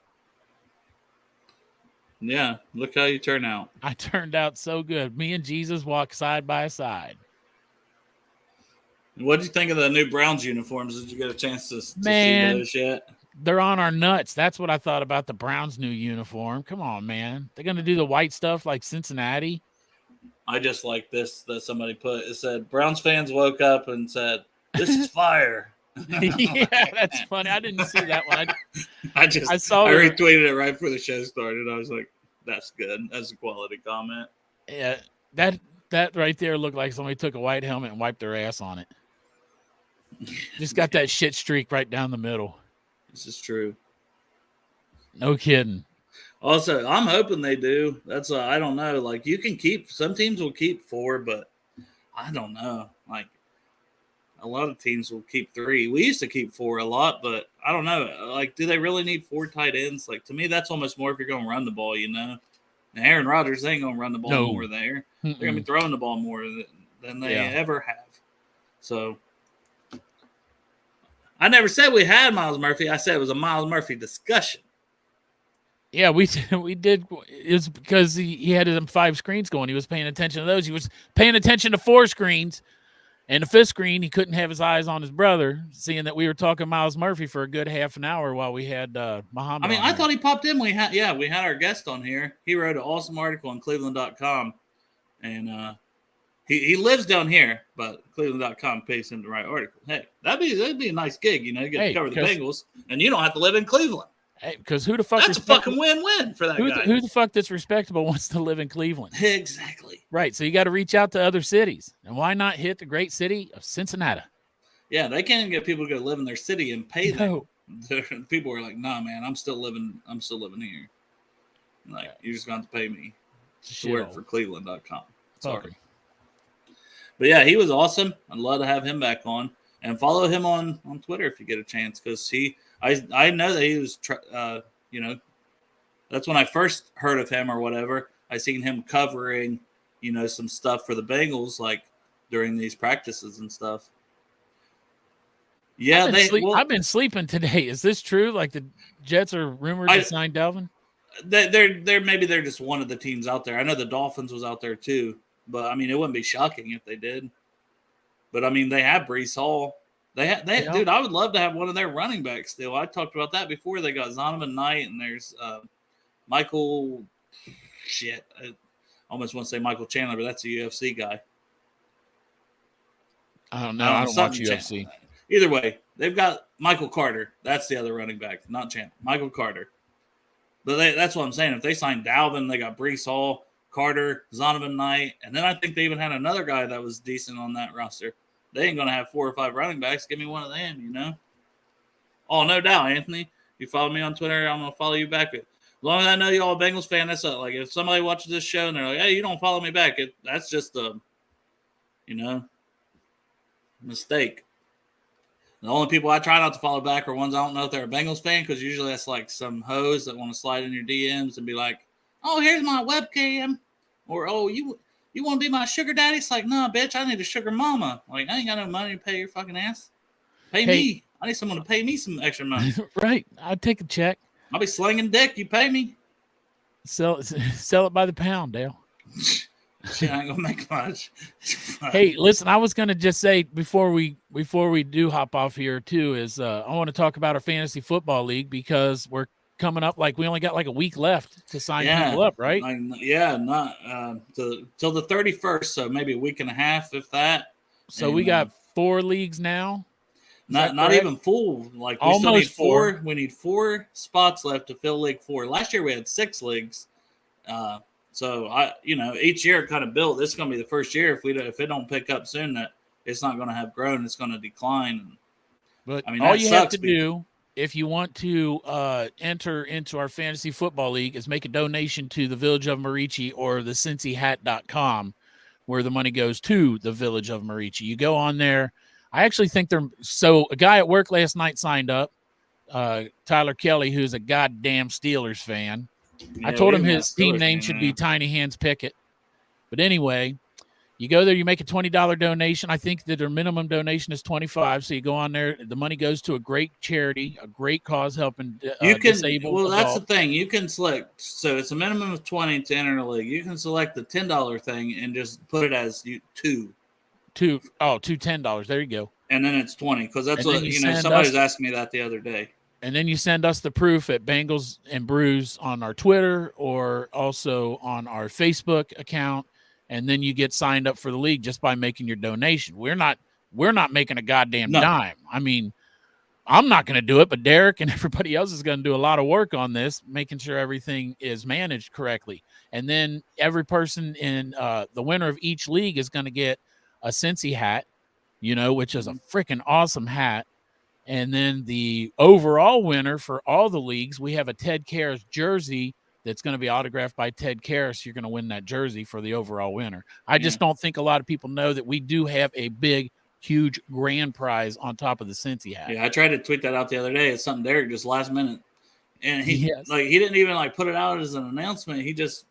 Yeah, look how you turn out. I turned out so good. Me and Jesus walk side by side. What did you think of the new Browns uniforms? Did you get a chance to see those yet? They're on our nuts. That's what I thought about the Browns' new uniform. Come on, man. They're going to do the white stuff like Cincinnati. I just like this that somebody put. It said, Browns fans woke up and said, this is fire. Yeah, that's funny. I didn't see that one. I retweeted it right before the show started. I was like, that's good. That's a quality comment. Yeah, that right there looked like somebody took a white helmet and wiped their ass on it. Just got that shit streak right down the middle. This is true. No kidding. Also, I'm hoping they do. That's I don't know. Like, you can keep some teams will keep 4, but I don't know. Like, a lot of teams will keep 3. We used to keep 4 a lot, but I don't know. Like, do they really need 4 tight ends? Like, to me, that's almost more if you're going to run the ball. And Aaron Rodgers, they ain't going to run the ball more there. They're going to be throwing the ball more than they ever have. So. I never said we had Myles Murphy. I said it was a Myles Murphy discussion. Yeah, we did. It's because he had them 5 screens going. He was paying attention to those. He was paying attention to 4 screens. And the 5th screen, he couldn't have his eyes on his brother, seeing that we were talking Myles Murphy for a good half an hour while we had Muhammad. I mean, I thought he popped in. We had our guest on here. He wrote an awesome article on Cleveland.com. And He lives down here, but Cleveland.com pays him to write articles. Hey, that'd be a nice gig, You get to cover the Bengals, and you don't have to live in Cleveland. Because who the fuck? That's a fucking win-win for that guy. Who the fuck that's respectable wants to live in Cleveland? Exactly. Right. So you got to reach out to other cities, and why not hit the great city of Cincinnati? Yeah, they can't get people to go live in their city and pay them. People are like, "Nah, man, I'm still living here. Like, you're just going to have to pay me to work for Cleveland.com." Sorry. But yeah, he was awesome. I'd love to have him back on, and follow him on Twitter if you get a chance, because I know that he was, that's when I first heard of him or whatever. I seen him covering, some stuff for the Bengals, like during these practices and stuff. Yeah, I've been sleeping today. Is this true? Like the Jets are rumored to sign Dalvin? They're just one of the teams out there. I know the Dolphins was out there too. But, I mean, it wouldn't be shocking if they did. But, I mean, they have Breece Hall. Dude, I would love to have one of their running backs still. I talked about that before. They got Zonovan Knight, and there's Michael. Shit, I almost want to say Michael Chandler, but that's a UFC guy. I don't know. I don't watch UFC. Either way, they've got Michael Carter. That's the other running back, not Chandler. Michael Carter. But that's what I'm saying. If they sign Dalvin, they got Brees Hall, Carter, Zonovan Knight, and then I think they even had another guy that was decent on that roster. They ain't going to have 4 or 5 running backs. Give me one of them, you know? Oh, no doubt, Anthony. You follow me on Twitter, I'm going to follow you back. As long as I know you're all a Bengals fan, that's like if somebody watches this show and they're like, hey, you don't follow me back, that's just a, mistake. The only people I try not to follow back are ones I don't know if they're a Bengals fan, because usually that's like some hoes that want to slide in your DMs and be like, oh, here's my webcam. Or, oh, you want to be my sugar daddy? It's like, nah, bitch, I need a sugar mama. Like, I ain't got no money to pay your fucking ass. Pay me. I need someone to pay me some extra money. Right. I'd take a check. I'll be slinging dick. You pay me. Sell it by the pound, Dale. Shit, I ain't gonna make much. Hey, listen, I was gonna just say before we do hop off here too is I want to talk about our fantasy football league, because we're coming up, like we only got like a week left to sign people up, right? Not till the 31st, so maybe a week and a half, if that. So we got 4 leagues now. Not even full. Like we almost still need 4. 4. We need 4 spots left to fill League 4. Last year we had 6 leagues. So each year it kind of built. This is going to be the first year if it don't pick up soon, that it's not going to have grown. It's going to decline. But I mean, all you have to do if you want to enter into our fantasy football league is make a donation to the Village of Marici or the CincyHat.com, where the money goes to the Village of Marici. You go on there. I actually think a guy at work last night signed up, Tyler Kelly, who's a goddamn Steelers fan. I told him his team name should be Tiny Hands Pickett. But anyway, you go there, you make a $20 donation. I think that their minimum donation is $25. So you go on there. The money goes to a great charity, a great cause helping disabled. Well, that's the thing. You can select. So it's a minimum of 20 to enter the league. You can select the $10 thing and just put it as two $10. There you go. And then it's 20, because that's what somebody was asking me that the other day. And then you send us the proof at Bengals and Brews on our Twitter or also on our Facebook account. And then you get signed up for the league just by making your donation. We're not making a goddamn dime. I mean, I'm not going to do it, but Derek and everybody else is going to do a lot of work on this, making sure everything is managed correctly. And then every person in the winner of each league is going to get a Cincy hat, which is a freaking awesome hat. And then the overall winner for all the leagues, we have a Ted Karras jersey that's going to be autographed by Ted Karras. You're going to win that jersey for the overall winner. I just don't think a lot of people know that we do have a big, huge grand prize on top of the Cincy hat. Yeah, I tried to tweet that out the other day. It's something Derek just last minute. And he didn't even put it out as an announcement. He just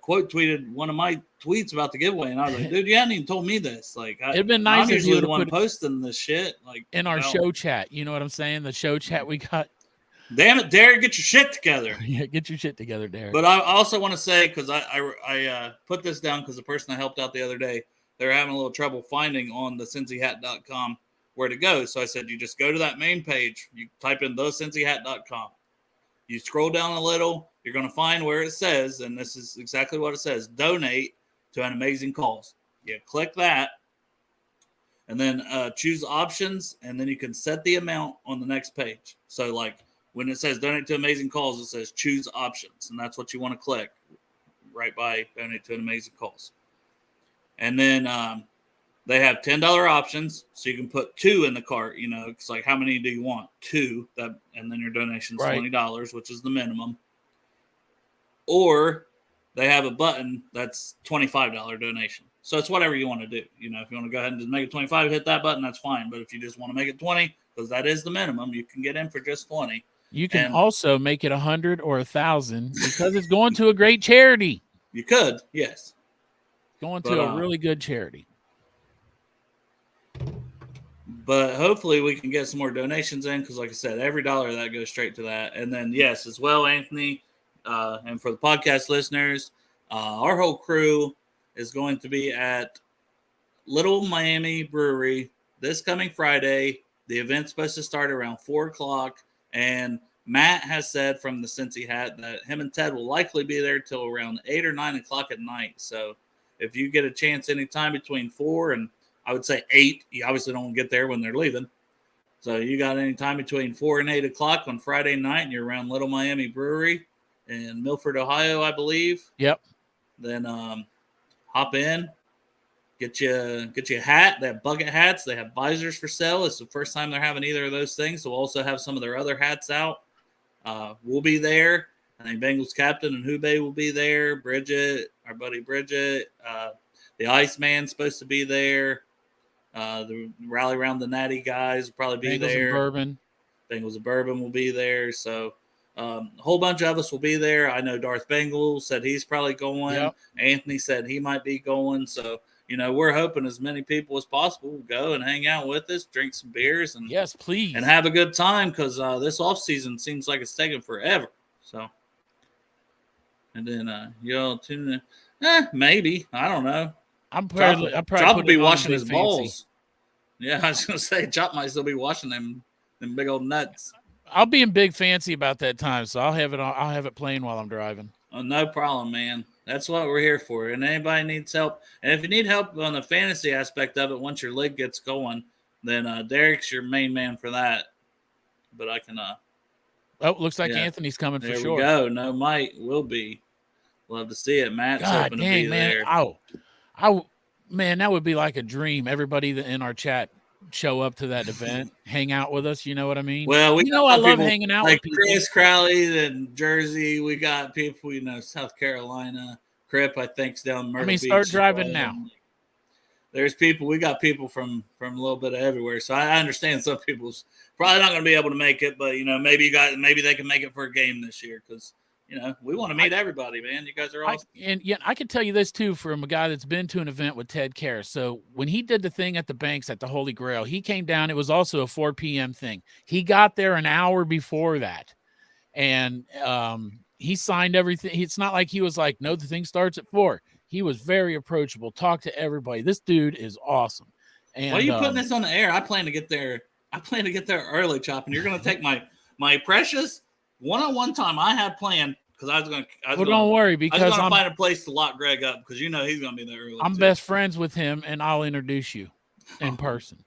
quote tweeted one of my tweets about the giveaway, and I was like, "Dude, you hadn't even told me this." It'd been nice I'm if usually you the one posting this shit, in our show chat. You know what I'm saying? The show chat we got. Damn it, Derek, get your shit together. Yeah, get your shit together, Derek. But I also want to say, because I put this down because the person I helped out the other day, they're having a little trouble finding on the CincyHat.com where to go. So I said, you just go to that main page. You type in theCincyHat.com. You scroll down a little. You're going to find where it says, and this is exactly what it says, donate to an amazing cause. You click that, and then choose options, and then you can set the amount on the next page. So, when it says donate to amazing cause, it says choose options, and that's what you want to click right by donate to an amazing cause. And then they have $10 options, so you can put 2 in the cart. It's like, how many do you want? 2, and then your donation is $20, which is the minimum. Or they have a button that's $25 donation. So it's whatever you want to do. If you want to go ahead and just make it 25, hit that button, that's fine. But if you just want to make it 20, because that is the minimum, you can get in for just 20. You can also make it 100 or 1,000 because it's going to a great charity. You could, yes. Going to a really good charity. But hopefully we can get some more donations in, because like I said, every dollar that goes straight to that. And then, yes, as well, Anthony, and for the podcast listeners, our whole crew is going to be at Little Miami Brewery this coming Friday. The event's supposed to start around 4 o'clock, and Matt has said from the Cincy Hat that him and Ted will likely be there till around 8 or 9 o'clock at night. So if you get a chance anytime between 4 and I would say 8, you obviously don't get there when they're leaving. So you got any time between 4 and 8 o'clock on Friday night, and you're around Little Miami Brewery in Milford, Ohio, I believe. Yep. Then hop in, get you a hat. They have bucket hats. They have visors for sale. It's the first time they're having either of those things. So we'll also have some of their other hats out. We'll be there. I think Bengals captain and Hube will be there. Bridget, our buddy Bridget. The Iceman's supposed to be there. The Rally Around the Natty guys will probably be Bengals there. and Bourbon. Bengals and Bourbon will be there. So a whole bunch of us will be there. I know Darth Bengal said he's probably going. Yep. Anthony said he might be going. So, we're hoping as many people as possible will go and hang out with us, drink some beers, and Yes, please. and have a good time because this off season seems like it's taking forever. So, and then y'all tune in. Maybe, I don't know. I'm probably Chop will be putting it on washing big his fancy. balls. Yeah, I was gonna say Chop might still be washing them big old nuts. I'll be in big fancy about that time, so I'll have it playing while I'm driving. Oh, no problem, man. That's what we're here for. And anybody needs help. And if you need help on the fantasy aspect of it, once your league gets going, then Derek's your main man for that. But I can. Oh, looks like Yeah. Anthony's coming There for we sure. go. No, Mike will be. Love to see it. Matt's God hoping to dang, be man! there. Man, that would be like a dream. Everybody in our chat show up to that event, hang out with us. You know what I mean? Well, we I love people hanging out like with people. Chris Crowley and Jersey. We got people, South Carolina. Crip, I think's down Myrtle Beach. Start as driving well. now. There's people. We got people from a little bit of everywhere. So I understand some people's probably not going to be able to make it, but maybe they can make it for a game this year because we want to meet everybody, man. You guys are awesome. I can tell you this too from a guy that's been to an event with Ted Karras. So when he did the thing at the Banks at the Holy Grail, he came down. It was also a 4 p.m. thing. He got there an hour before that, and he signed everything. It's not like he was like, "No, the thing starts at 4." He was very approachable, talked to everybody. This dude is awesome. And Why are you putting this on the air? I plan to get there. Early, Chop, and you're going to take my precious one-on-one time I had planned because I was going to. Don't worry, because I was going to find a place to lock Greg up because he's going to be there early. I'm too. best friends with him, and I'll introduce you in person.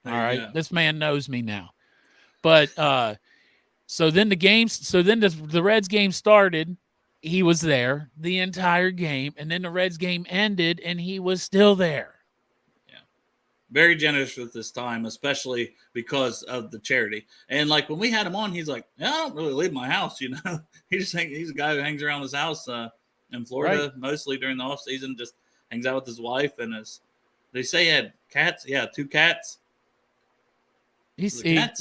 All right, go. This man knows me now. But so then the Reds game started. He was there the entire game, and then the Reds game ended, and he was still there. Very generous with his time, especially because of the charity. And like when we had him on, he's like, "Yeah, I don't really leave my house." He's a guy who hangs around his house in Florida mostly during the off season. Just hangs out with his wife and his. They say he had cats. Yeah, 2 cats. Cats?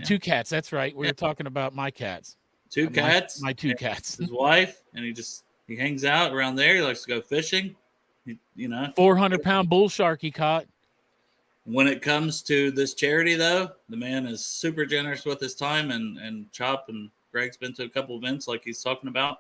2 cats. That's right. We were talking about my cats. 2 cats. My 2 cats. His wife, and he hangs out around there. He likes to go fishing. 400-pound bull shark he caught. When it comes to this charity, though, the man is super generous with his time, and Chop and Greg's been to a couple events like he's talking about.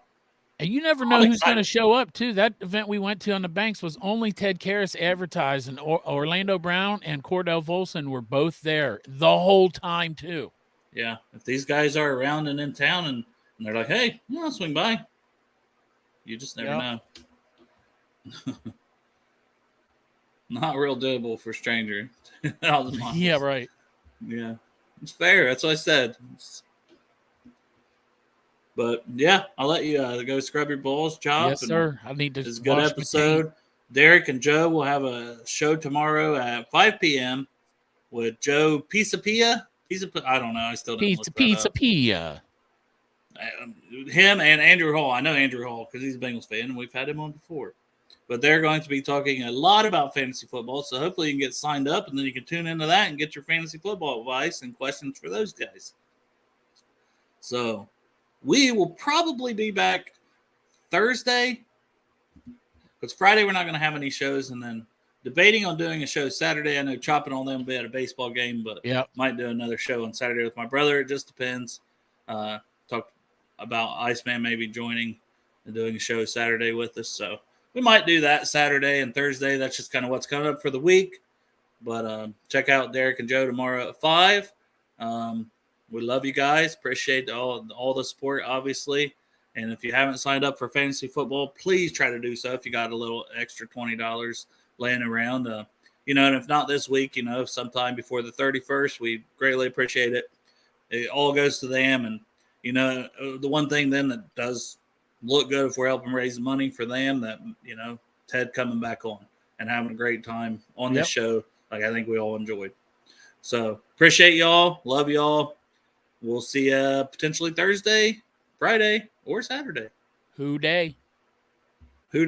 And you never know who's going to show up, too. That event we went to on the Banks was only Ted Karras advertised, and Orlando Brown and Cordell Volson were both there the whole time, too. Yeah, if these guys are around and in town and they're like, "Hey, I'll swing by," you just never know. Not real doable for stranger. Yeah, right. Yeah, it's fair. That's what I said. But yeah, I'll let you go scrub your balls, Chop. Yes, sir. I need to. It's a good episode. Derek and Joe will have a show tomorrow at 5 p.m. with Joe Pisapia. I don't know. I still don't know. Pisapia. Him and Andrew Hall. I know Andrew Hall because he's a Bengals fan, and we've had him on before. But they're going to be talking a lot about fantasy football, so hopefully you can get signed up, and then you can tune into that and get your fantasy football advice and questions for those guys. So we will probably be back Thursday, because Friday we're not going to have any shows, and then debating on doing a show Saturday. I know Chopping on them will be at a baseball game, but might do another show on Saturday with my brother. It just depends. Talked about Iceman maybe joining and doing a show Saturday with us, so we might do that Saturday and Thursday. That's just kind of what's coming up for the week. But check out Derek and Joe tomorrow at 5. We love you guys. Appreciate all the support, obviously. And if you haven't signed up for fantasy football, please try to do so if you got a little extra $20 laying around. And if not this week, sometime before the 31st, we greatly appreciate it. It all goes to them. And, the one thing then that does look good if we're helping raise money for them, that, Ted coming back on and having a great time on this show, like I think we all enjoyed. So appreciate y'all. Love y'all. We'll see you potentially Thursday, Friday, or Saturday. Who day?